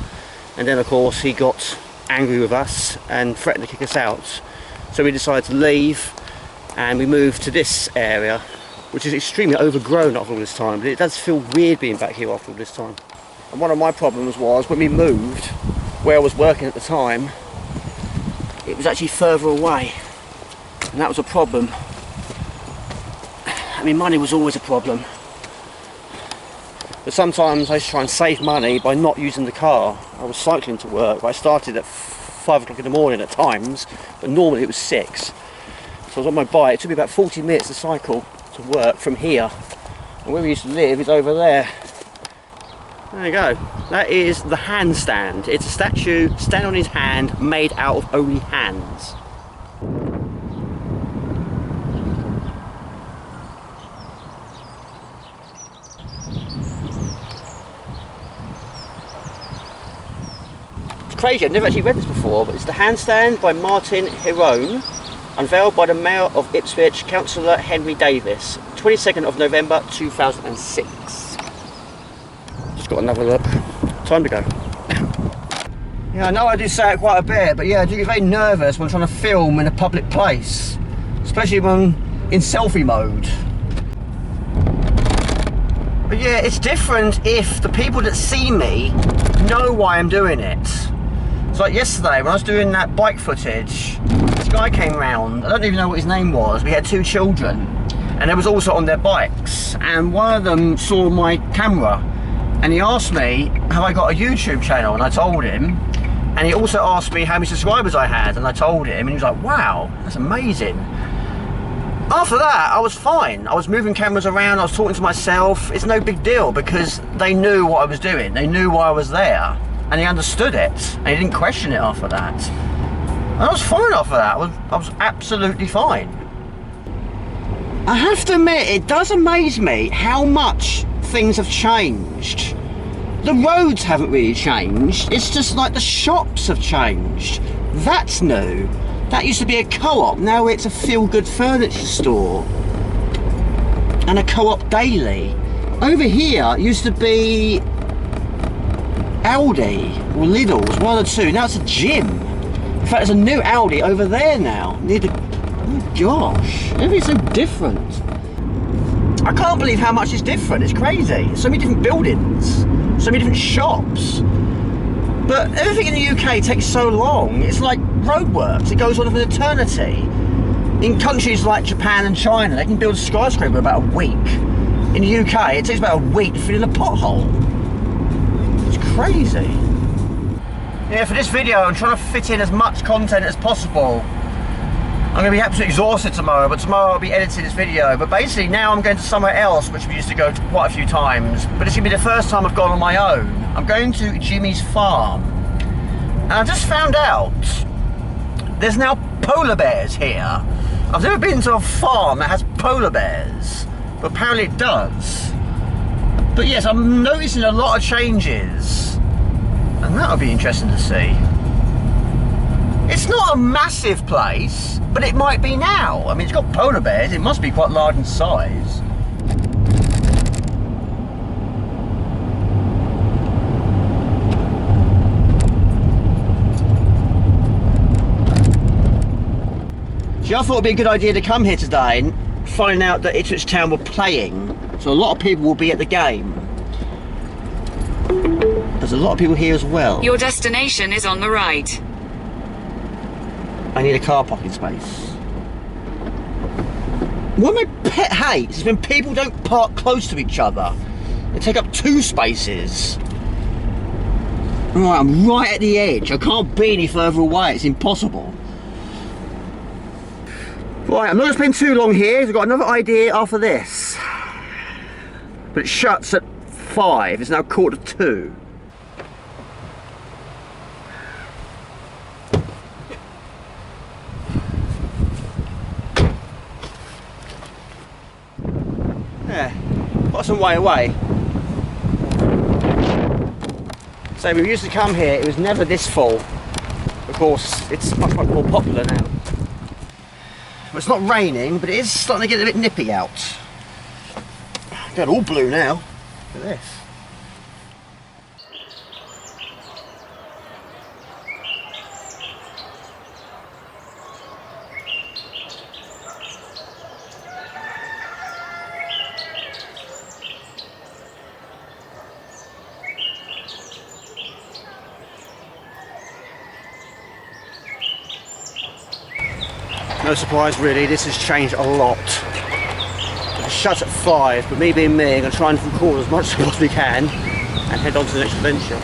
And then of course he got angry with us and threatened to kick us out. So we decided to leave and we moved to this area, which is extremely overgrown after all this time, but it does feel weird being back here after all this time. And one of my problems was when we moved, where I was working at the time, it was actually further away, and that was a problem. I mean, money was always a problem, but sometimes I used to try and save money by not using the car. I was cycling to work. I started at 5 o'clock in the morning at times, but normally it was 6. So I was on my bike. It took me about 40 minutes to cycle to work from here. And where we used to live is over there. There you go. That is the handstand. It's a statue standing on his hand made out of only hands. Crazy, I've never actually read this before, but it's the handstand by Martin Hirone, unveiled by the Mayor of Ipswich, Councillor Henry Davis, 22nd of November 2006. Just got another look. Time to go. Yeah, I know I do say it quite a bit, but yeah, I do get very nervous when I'm trying to film in a public place, especially when in selfie mode. But yeah, it's different if the people that see me know why I'm doing it. So like yesterday, when I was doing that bike footage, this guy came round, I don't even know what his name was, we had 2 children, and they was also on their bikes, and one of them saw my camera, and he asked me, have I got a YouTube channel? And I told him, and he also asked me how many subscribers I had, and I told him, and he was like, wow, that's amazing. After that, I was fine. I was moving cameras around, I was talking to myself. It's no big deal because they knew what I was doing. They knew why I was there, and they understood it, and they didn't question it after that. And I was fine after that. I was absolutely fine. I have to admit, it does amaze me how much things have changed. The roads haven't really changed. It's just like the shops have changed. That's new. That used to be a co-op, now it's a feel-good furniture store. And a co-op daily. Over here used to be Aldi or Lidl's, one of the two. Now it's a gym. In fact, there's a new Aldi over there now. Oh gosh, everything's so different. I can't believe how much is different, it's crazy. So many different buildings, so many different shops. But everything in the UK takes so long. It's like roadworks. It goes on for an eternity. In countries like Japan and China, they can build a skyscraper in about a week. In the UK, it takes about a week to fill in a pothole. It's crazy. Yeah, for this video, I'm trying to fit in as much content as possible. I'm going to be absolutely exhausted tomorrow, but tomorrow I'll be editing this video. But basically now I'm going to somewhere else, which we used to go to quite a few times. But it's going to be the first time I've gone on my own. I'm going to Jimmy's farm. And I just found out there's now polar bears here. I've never been to a farm that has polar bears, but apparently it does. But yes, I'm noticing a lot of changes. And that'll be interesting to see. It's not a massive place, but it might be now. I mean, it's got polar bears, it must be quite large in size. See, I thought it'd be a good idea to come here today and find out that Ipswich Town were playing, so a lot of people will be at the game. There's a lot of people here as well. Your destination is on the right. I need a car parking space. What my pet hates is when people don't park close to each other. They take up 2 spaces. Right, I'm right at the edge. I can't be any further away. It's impossible. Right, I'm not going to spend too long here. I've got another idea after this. But it shuts at 5. It's now 1:45. Yeah, got some way away. So we used to come here, it was never this full. Of course, it's much more popular now. Well, it's not raining, but it is starting to get a bit nippy out. Got all blue now. Look at this. No surprise really, this has changed a lot. It shuts at 5, but me being me, I'm going to try and record as much as I possibly can and head on to the next adventure.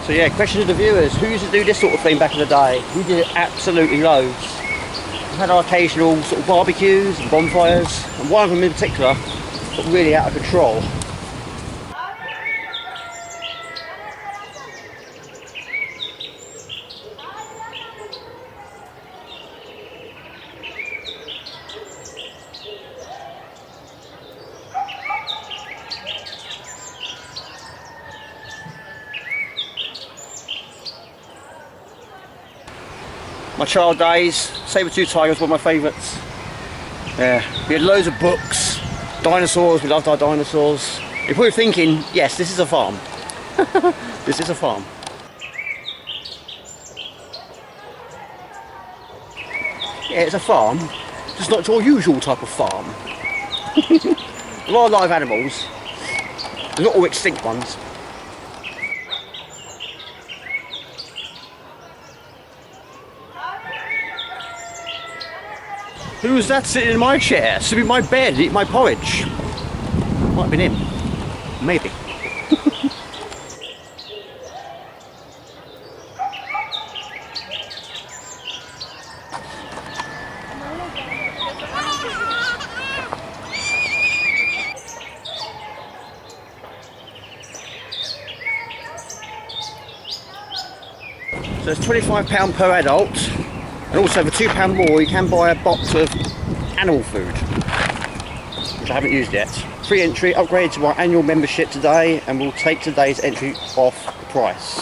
So yeah, question to the viewers, who used to do this sort of thing back in the day? We did it absolutely loads. We had our occasional sort of barbecues and bonfires, and one of them in particular got really out of control. My child days, Saber-tooth tiger was one of my favourites. Yeah, we had loads of books, dinosaurs, we loved our dinosaurs. If we were thinking, yes, this is a farm. This is a farm. Yeah, it's a farm, just not your usual type of farm. A lot of live animals, not all extinct ones. Who was that sitting in my chair, sitting in my bed, eating my porridge? Might have been him. Maybe. So it's £25 per adult, and also for £2 more you can buy a box of animal food, which I haven't used yet. Free entry, upgrade to our annual membership today, and we'll take today's entry off the price.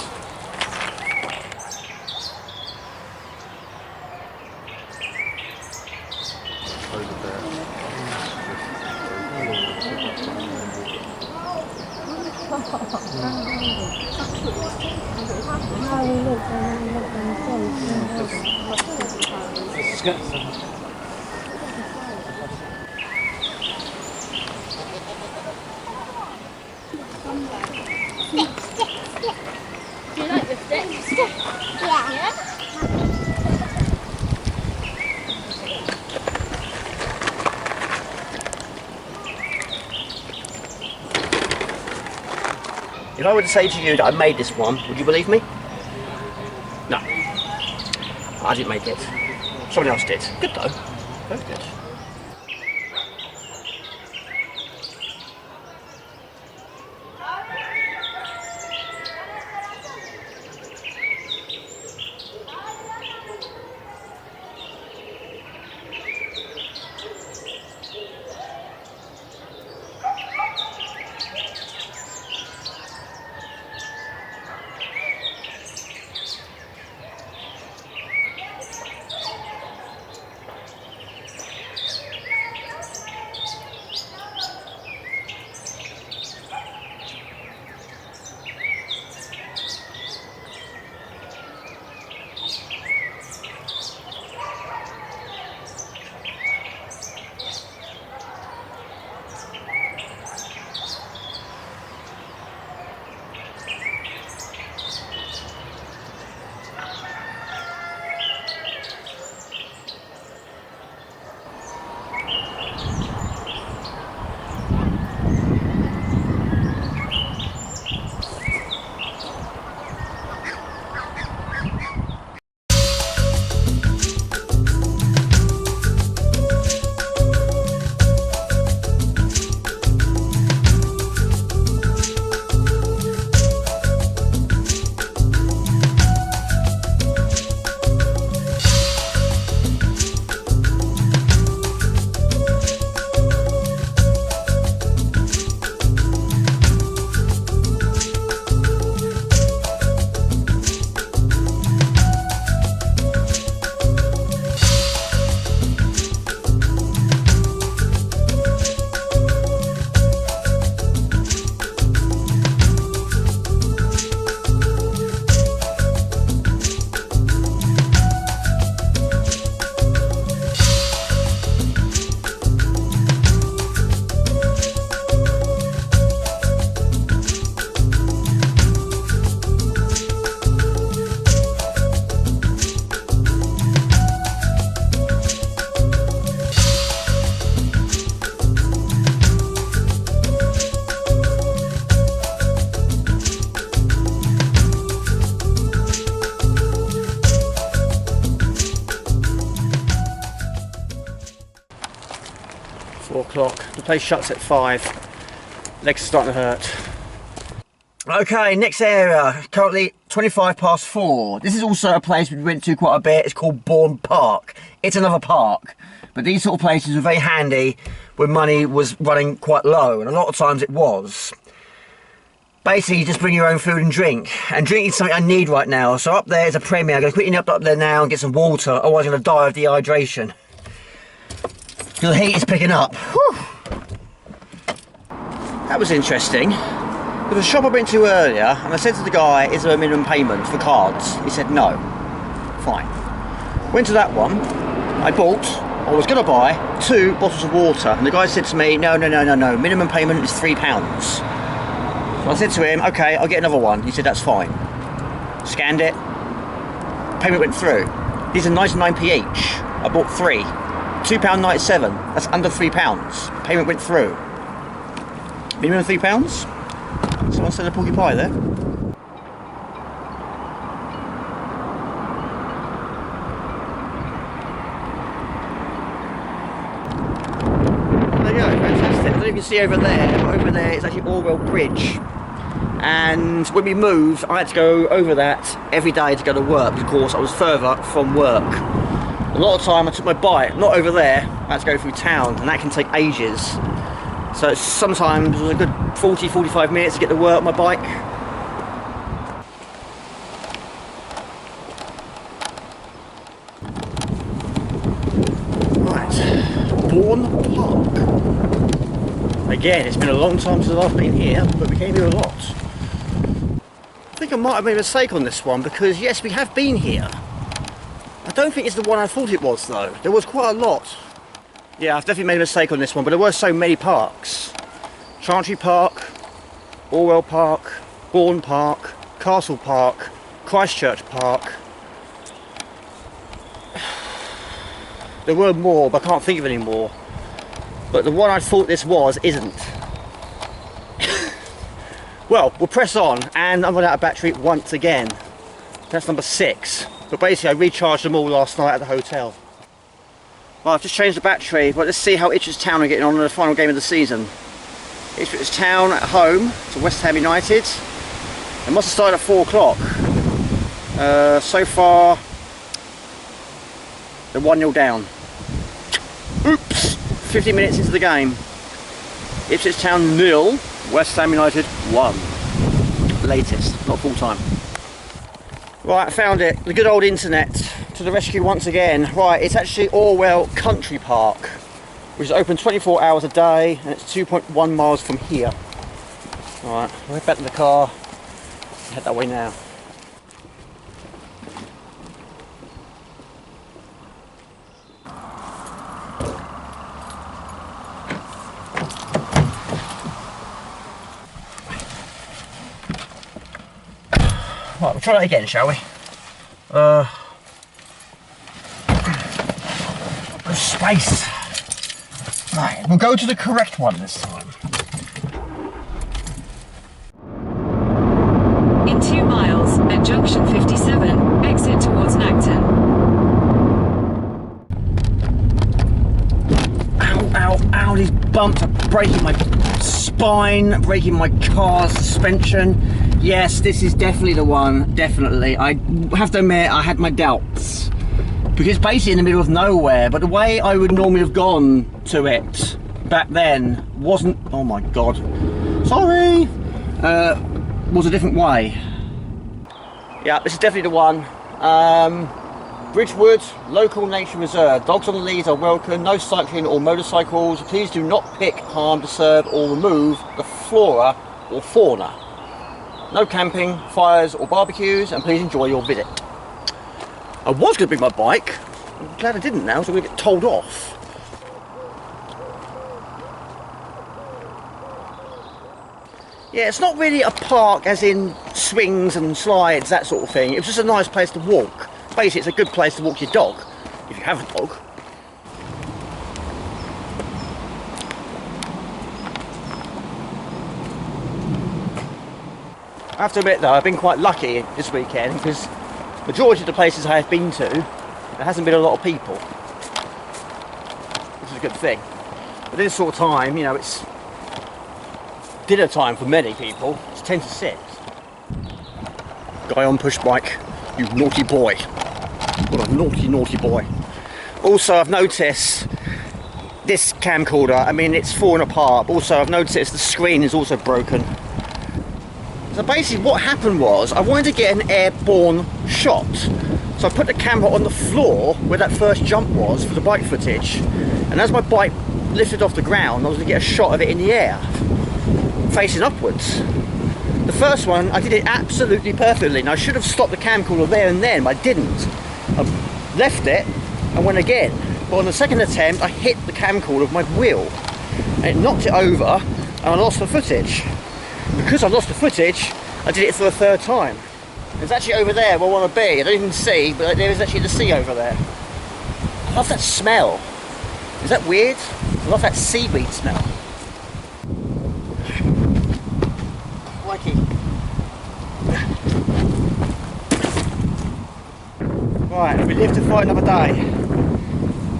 Do you like the stick? Yeah. If I were to say to you that I made this one, would you believe me? No. I didn't make it. Someone else did. Good though. Very good. The place shuts at 5. Legs are starting to hurt. Okay, next area, currently 4:25. This is also a place we went to quite a bit. It's called Bourne Park. It's another park, but these sort of places are very handy when money was running quite low, and a lot of times it was. Basically, you just bring your own food and drink. And drink is something I need right now. So up there is a Premier. I'm going to quickly nip up there now and get some water. Otherwise I'm going to die of dehydration. The heat is picking up. Whew. That was interesting. There was a shop I went to earlier and I said to the guy, is there a minimum payment for cards? He said no. Fine. Went to that one. I was going to buy 2 bottles of water and the guy said to me, no, minimum payment is £3. So I said to him, okay, I'll get another one. He said, that's fine. Scanned it. Payment went through. These are 99p each. I bought 3. £2.97. That's under £3. Payment went through. Minimum £3? Someone said a porky pie there. There you go, fantastic. I don't know if you can see over there, but over there it's actually Orwell Bridge. And when we moved, I had to go over that every day to go to work, because of course I was further from work. A lot of time I took my bike, not over there, I had to go through town, and that can take ages. So sometimes it was a good 40-45 minutes to get to work on my bike. Right, Bourne Park. Again, it's been a long time since I've been here, but we came here a lot. I think I might have made a mistake on this one, because yes, we have been here. I don't think it's the one I thought it was though. There was quite a lot. Yeah, I've definitely made a mistake on this one, but there were so many parks. Chantry Park, Orwell Park, Bourne Park, Castle Park, Christchurch Park. There were more, but I can't think of any more. But the one I thought this was isn't. Well, we'll press on, and I'm running out of battery once again. That's number 6. But basically I recharged them all last night at the hotel. Well, I've just changed the battery, but let's see how Ipswich Town are getting on in the final game of the season. Ipswich Town at home to West Ham United. It must have started at 4 o'clock. So far, they're 1-0 down. Oops! 50 minutes into the game. Ipswich Town 0, West Ham United 1. Latest, not full time. Right, I found it. The good old internet to the rescue once again. Right, it's actually Orwell Chantry Park, which is open 24 hours a day, and it's 2.1 miles from here. Alright, we'll head back to the car, head that way now. Right, we'll try that again, shall we? There's space. Right, we'll go to the correct one this time. In 2 miles, at junction 57, exit towards Nacton. Ow, ow, ow, these bumps are breaking my spine, breaking my car's suspension. Yes, this is definitely the one, definitely. I have to admit, I had my doubts. Because it's basically in the middle of nowhere, but the way I would normally have gone to it back then wasn't, oh my god, sorry, was a different way. Yeah, this is definitely the one. Bridgewood Local Nature Reserve. Dogs on the leads are welcome, no cycling or motorcycles. Please do not pick, harm, disturb or remove the flora or fauna. No camping, fires or barbecues, and please enjoy your visit. I was going to bring my bike. I'm glad I didn't now, so I'm going to get told off. Yeah, it's not really a park as in swings and slides, that sort of thing. It was just a nice place to walk. Basically, it's a good place to walk your dog, if you have a dog. I have to admit though, I've been quite lucky this weekend because the majority of the places I have been to, there hasn't been a lot of people, which is a good thing. But this sort of time, you know, it's dinner time for many people. It's 10 to 6. Guy on push bike, you naughty boy. What a naughty, naughty boy. Also, I've noticed this camcorder, I mean, it's falling apart. Also, I've noticed the screen is also broken. So basically what happened was, I wanted to get an airborne shot. So I put the camera on the floor where that first jump was for the bike footage. And as my bike lifted off the ground, I was going to get a shot of it in the air, facing upwards. The first one, I did it absolutely perfectly, and I should have stopped the camcorder there and then, but I didn't. I left it and went again. But on the second attempt, I hit the camcorder with my wheel, and it knocked it over, and I lost the footage. Because I lost the footage, I did it for a third time. It's actually over there where I want to be. I don't even see, but there is actually the sea over there. I love that smell. Is that weird? I love that seaweed smell. Likey. Right, we live to fight another day.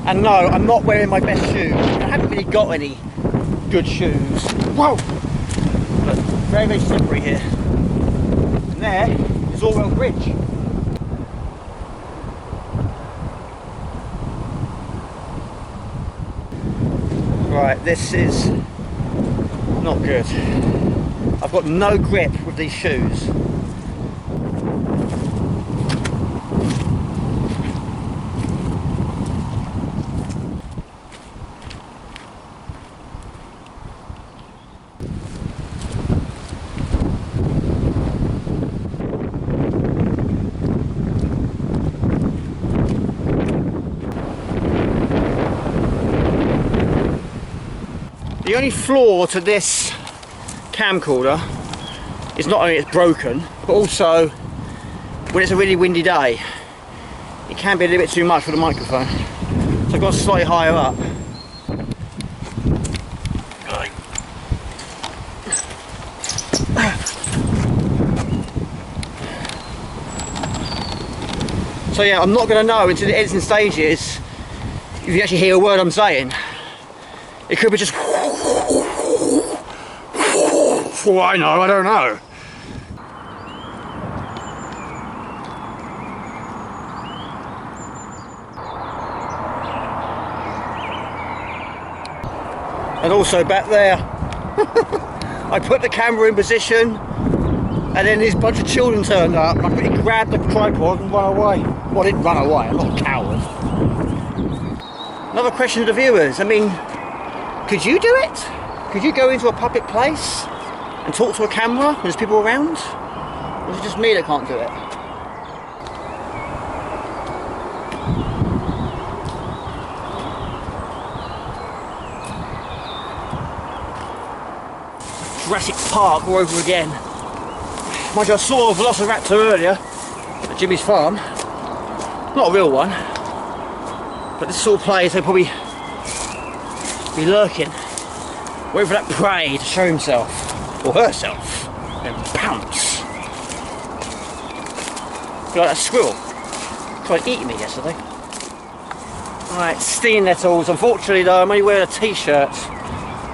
And no, I'm not wearing my best shoes. I haven't really got any good shoes. Whoa! Look, very, very slippery here. And there is Orwell Bridge. Right, this is not good. I've got no grip with these shoes. The only flaw to this camcorder is not only it's broken, but also when it's a really windy day, it can be a little bit too much for the microphone. So I've got to slightly higher up. So yeah, I'm not going to know until the editing stages if you actually hear a word I'm saying. It could be just for I know, I don't know. And also back there, I put the camera in position and then this bunch of children turned up. I quickly grabbed the tripod and run away. Well, I didn't run away, I'm not a coward. Another question to the viewers, I mean, could you do it? Could you go into a public place and talk to a camera when there's people around? Or is it just me that can't do it? Chantry Park all over again. Mind you, I saw a velociraptor earlier at Jimmy's farm. Not a real one. But this sort of place, they'll probably be lurking, waiting for that prey to show himself or herself and pounce. Feel like that squirrel tried eating me yesterday. Right, stinging nettles. Unfortunately though, I'm only wearing a t-shirt,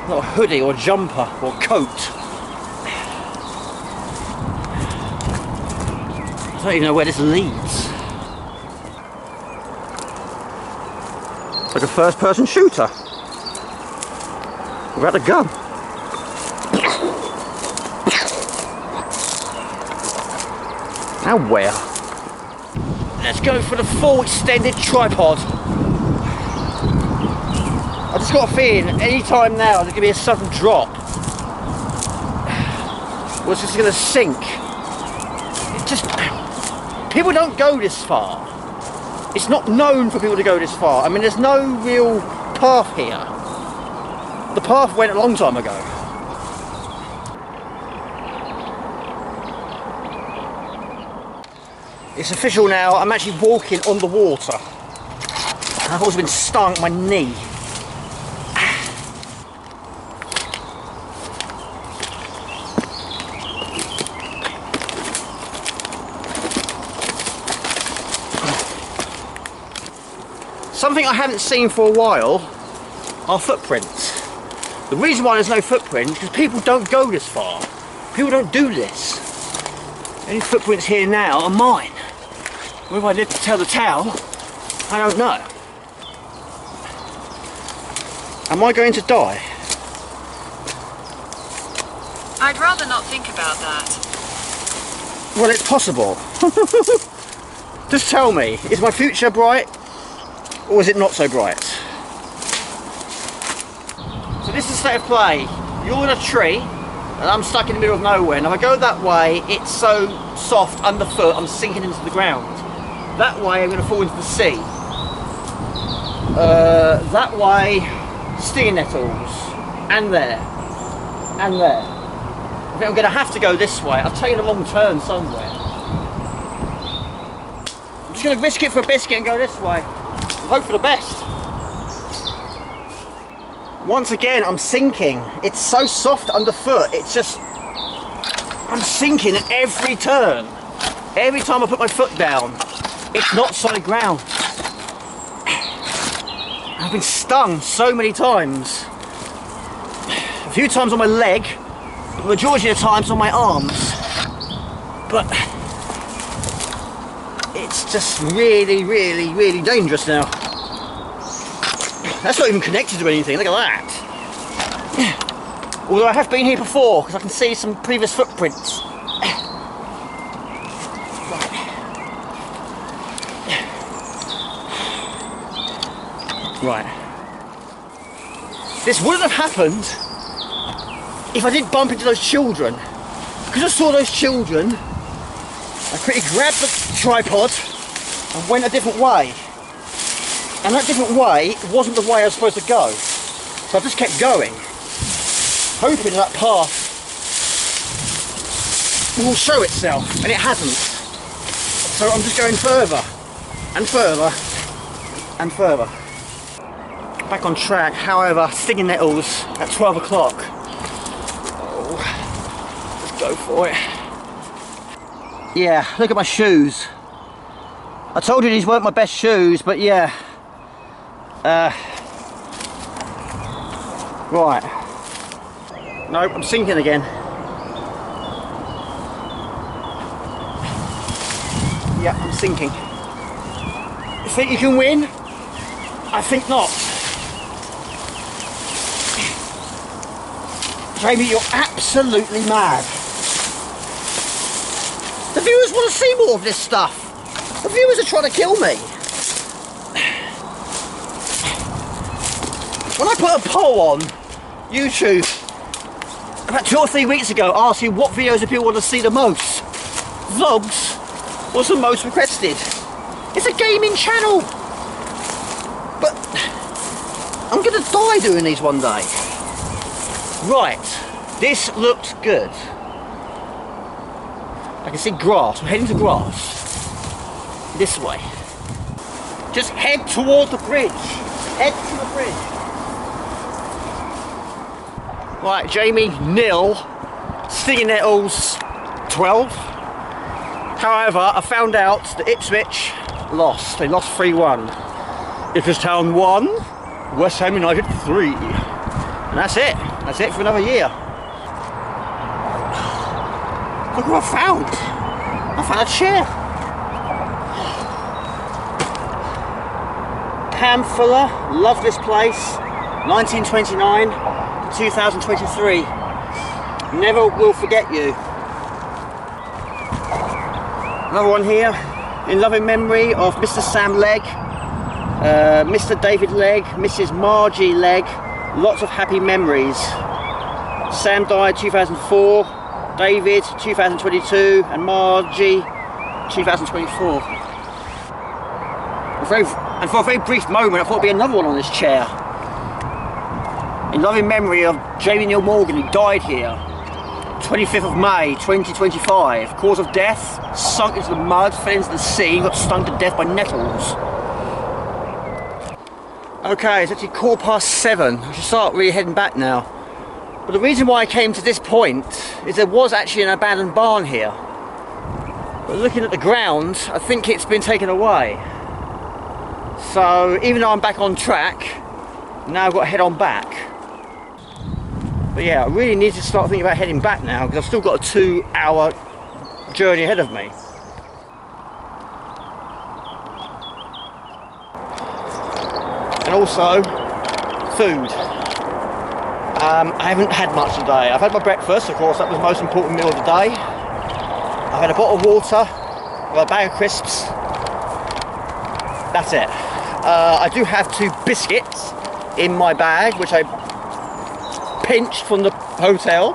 not a hoodie or jumper or coat. I don't even know where this leads. Like a first-person shooter without a gun. Now where? Let's go for the full extended tripod. I just got a feeling any time now there's going to be a sudden drop. Or it's just going to sink. It just... People don't go this far. It's not known for people to go this far. I mean, there's no real path here. The path went a long time ago. It's official now, I'm actually walking on the water. I've also been stung at my knee. Something I haven't seen for a while are footprints. The reason why there's no footprint is because people don't go this far. People don't do this. Any footprints here now are mine. Whether I live to tell the tale, I don't know. Am I going to die? I'd rather not think about that. Well, it's possible. Just tell me, is my future bright or is it not so bright? So this is the state of play. You're in a tree and I'm stuck in the middle of nowhere, and if I go that way it's so soft underfoot I'm sinking into the ground. That way I'm going to fall into the sea. That way stinging nettles, and there, and there. I think I'm going to have to go this way. I've taken a wrong turn somewhere. I'm just going to risk it for a biscuit and go this way. Hope for the best. Once again, I'm sinking. It's so soft underfoot. It's just, I'm sinking at every turn. Every time I put my foot down, it's not solid ground. I've been stung so many times. A few times on my leg, the majority of the times on my arms. But it's just really, really, really dangerous now. That's not even connected to anything, look at that. Although I have been here before, because I can see some previous footprints. Right. This wouldn't have happened if I didn't bump into those children. Because I saw those children, I quickly grabbed the tripod and went a different way. And that different way wasn't the way I was supposed to go. So I just kept going, hoping that path will show itself, and it hasn't. So I'm just going further and further and further. Back on track, however, stinging nettles at 12 o'clock. Oh, let's go for it. Yeah, look at my shoes. I told you these weren't my best shoes, but yeah. Right. Nope, I'm sinking again. Yeah, I'm sinking. You think you can win? I think not. Jamie, you're absolutely mad. The viewers want to see more of this stuff. The viewers are trying to kill me. When I put a poll on YouTube about 2 or 3 weeks ago asking what videos do people want to see the most, vlogs was the most requested. It's a gaming channel. But I'm going to die doing these one day. Right, this looks good. I can see grass. I'm heading to grass. This way. Just head toward the bridge. Head to the bridge. Right, Jamie, 0. Stinging nettles, 12. However, I found out that Ipswich lost. They lost 3-1. Ipswich Town 1, West Ham United 3. And that's it. That's it for another year. Look what I found. I found a chair. Pam Fuller, love this place. 1929 to 2023. Never will forget you. Another one here, in loving memory of Mr. Sam Legg, Mr. David Legg, Mrs. Margie Legg. Lots of happy memories. Sam died 2004, David 2022, and Margie 2024. And for a very brief moment I thought there'd be another one on this chair. In loving memory of Jamie Neil Morgan, who died here 25th of May 2025. Cause of death, sunk into the mud, fell into the sea, got stung to death by nettles. Okay, it's actually 7:15. I should start really heading back now. But the reason why I came to this point is there was actually an abandoned barn here. But looking at the ground, I think it's been taken away. So even though I'm back on track, now I've got to head on back. But yeah, I really need to start thinking about heading back now because I've still got a 2-hour journey ahead of me. And also, food. I haven't had much today. I've had my breakfast, of course, that was the most important meal of the day. I've had a bottle of water, I've got a bag of crisps. That's it. I do have 2 biscuits in my bag, which I pinched from the hotel,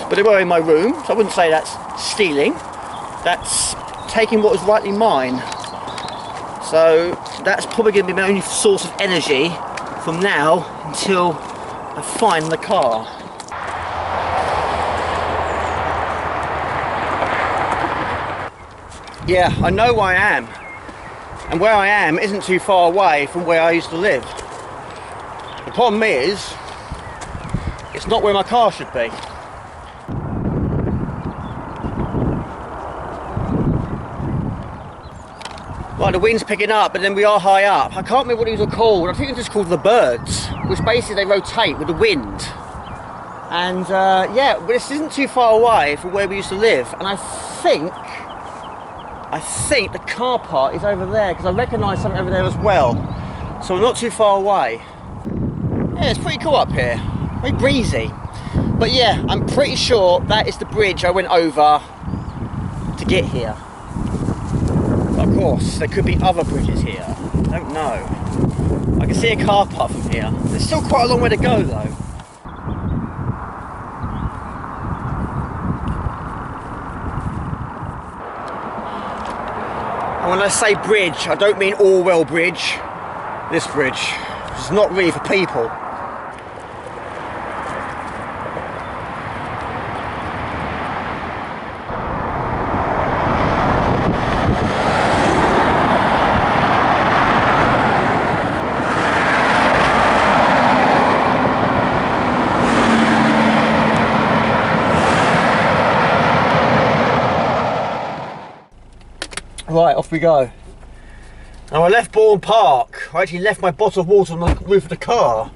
but they were in my room, so I wouldn't say that's stealing. That's taking what was rightly mine. So that's probably going to be my only source of energy from now until I find the car. Yeah, I know where I am. And where I am isn't too far away from where I used to live. The problem is, it's not where my car should be. Right, the wind's picking up, but then we are high up. I can't remember what these are called. I think it's just called the birds, which basically they rotate with the wind. And yeah, but this isn't too far away from where we used to live. And I think the car park is over there, because I recognise something over there as well. So we're not too far away. Yeah, it's pretty cool up here. Very breezy. But yeah, I'm pretty sure that is the bridge I went over to get here. But of course, there could be other bridges here. I don't know. I can see a car park from here. There's still quite a long way to go though. And when I say bridge, I don't mean Orwell bridge. This bridge. It's not really for people. Right, off we go. Now I left Bourne Park. I actually left my bottle of water on the roof of the car,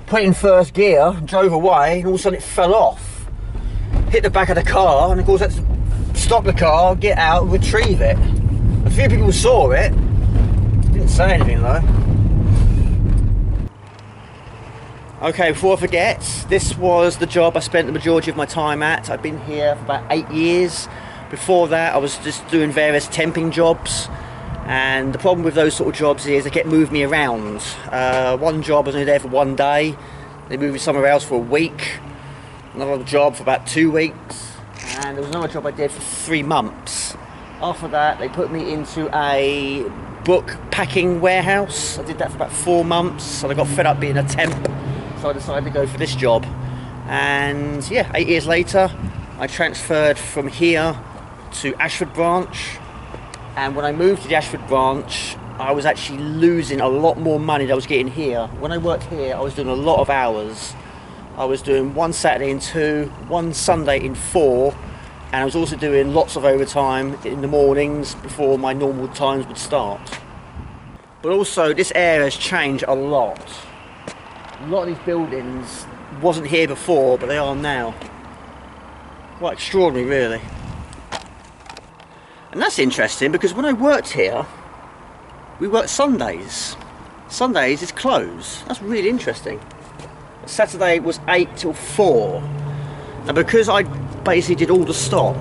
put it in first gear, drove away, and all of a sudden it fell off. Hit the back of the car, and of course I had to stop the car, get out, and retrieve it. A few people saw it, didn't say anything though. Okay, before I forget, this was the job I spent the majority of my time at. I've been here for about 8 years. Before that I was just doing various temping jobs, and the problem with those sort of jobs is they get moved me around. One job I was only there for 1 day, they moved me somewhere else for a week, another job for about 2 weeks, and there was another job I did for 3 months. After that they put me into a book packing warehouse. I did that for about 4 months, and I got fed up being a temp, so I decided to go for this job. And yeah, 8 years later I transferred from here to Ashford branch, and when I moved to the Ashford branch I was actually losing a lot more money than I was getting here. When I worked here I was doing a lot of hours. I was doing 1 Saturday in 2, 1 Sunday in 4, and I was also doing lots of overtime in the mornings before my normal times would start. But also this area has changed a lot. A lot of these buildings wasn't here before, but they are now. Quite extraordinary really. And that's interesting because when I worked here, we worked Sundays. Sundays is closed. That's really interesting. Saturday was 8 till 4. And because I basically did all the stock,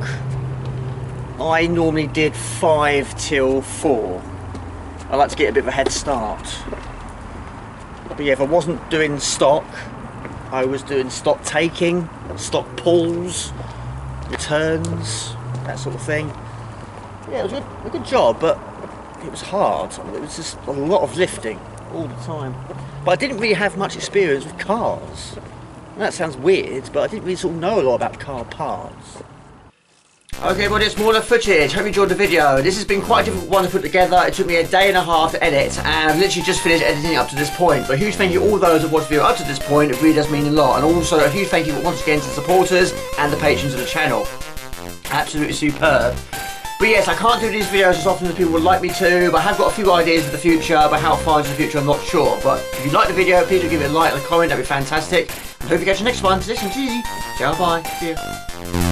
I normally did 5 till 4. I like to get a bit of a head start. But yeah, if I wasn't doing stock, I was doing stock taking, stock pulls, returns, that sort of thing. Yeah, it was a good job, but it was hard. It was just a lot of lifting all the time. But I didn't really have much experience with cars. And that sounds weird, but I didn't really sort of know a lot about car parts. Okay, well, it's more than footage. Hope you enjoyed the video. This has been quite a difficult one to put together. It took me a day and a half to edit, and I've literally just finished editing up to this point. But a huge thank you to all those who have watched the video up to this point. It really does mean a lot. And also a huge thank you once again to the supporters and the patrons of the channel. Absolutely superb. But yes, I can't do these videos as often as people would like me to, but I have got a few ideas for the future, but how far into the future I'm not sure. But if you like the video, please do give it a like and a comment, that'd be fantastic. And hope you catch the next one. This is easy. Ciao, bye. See you.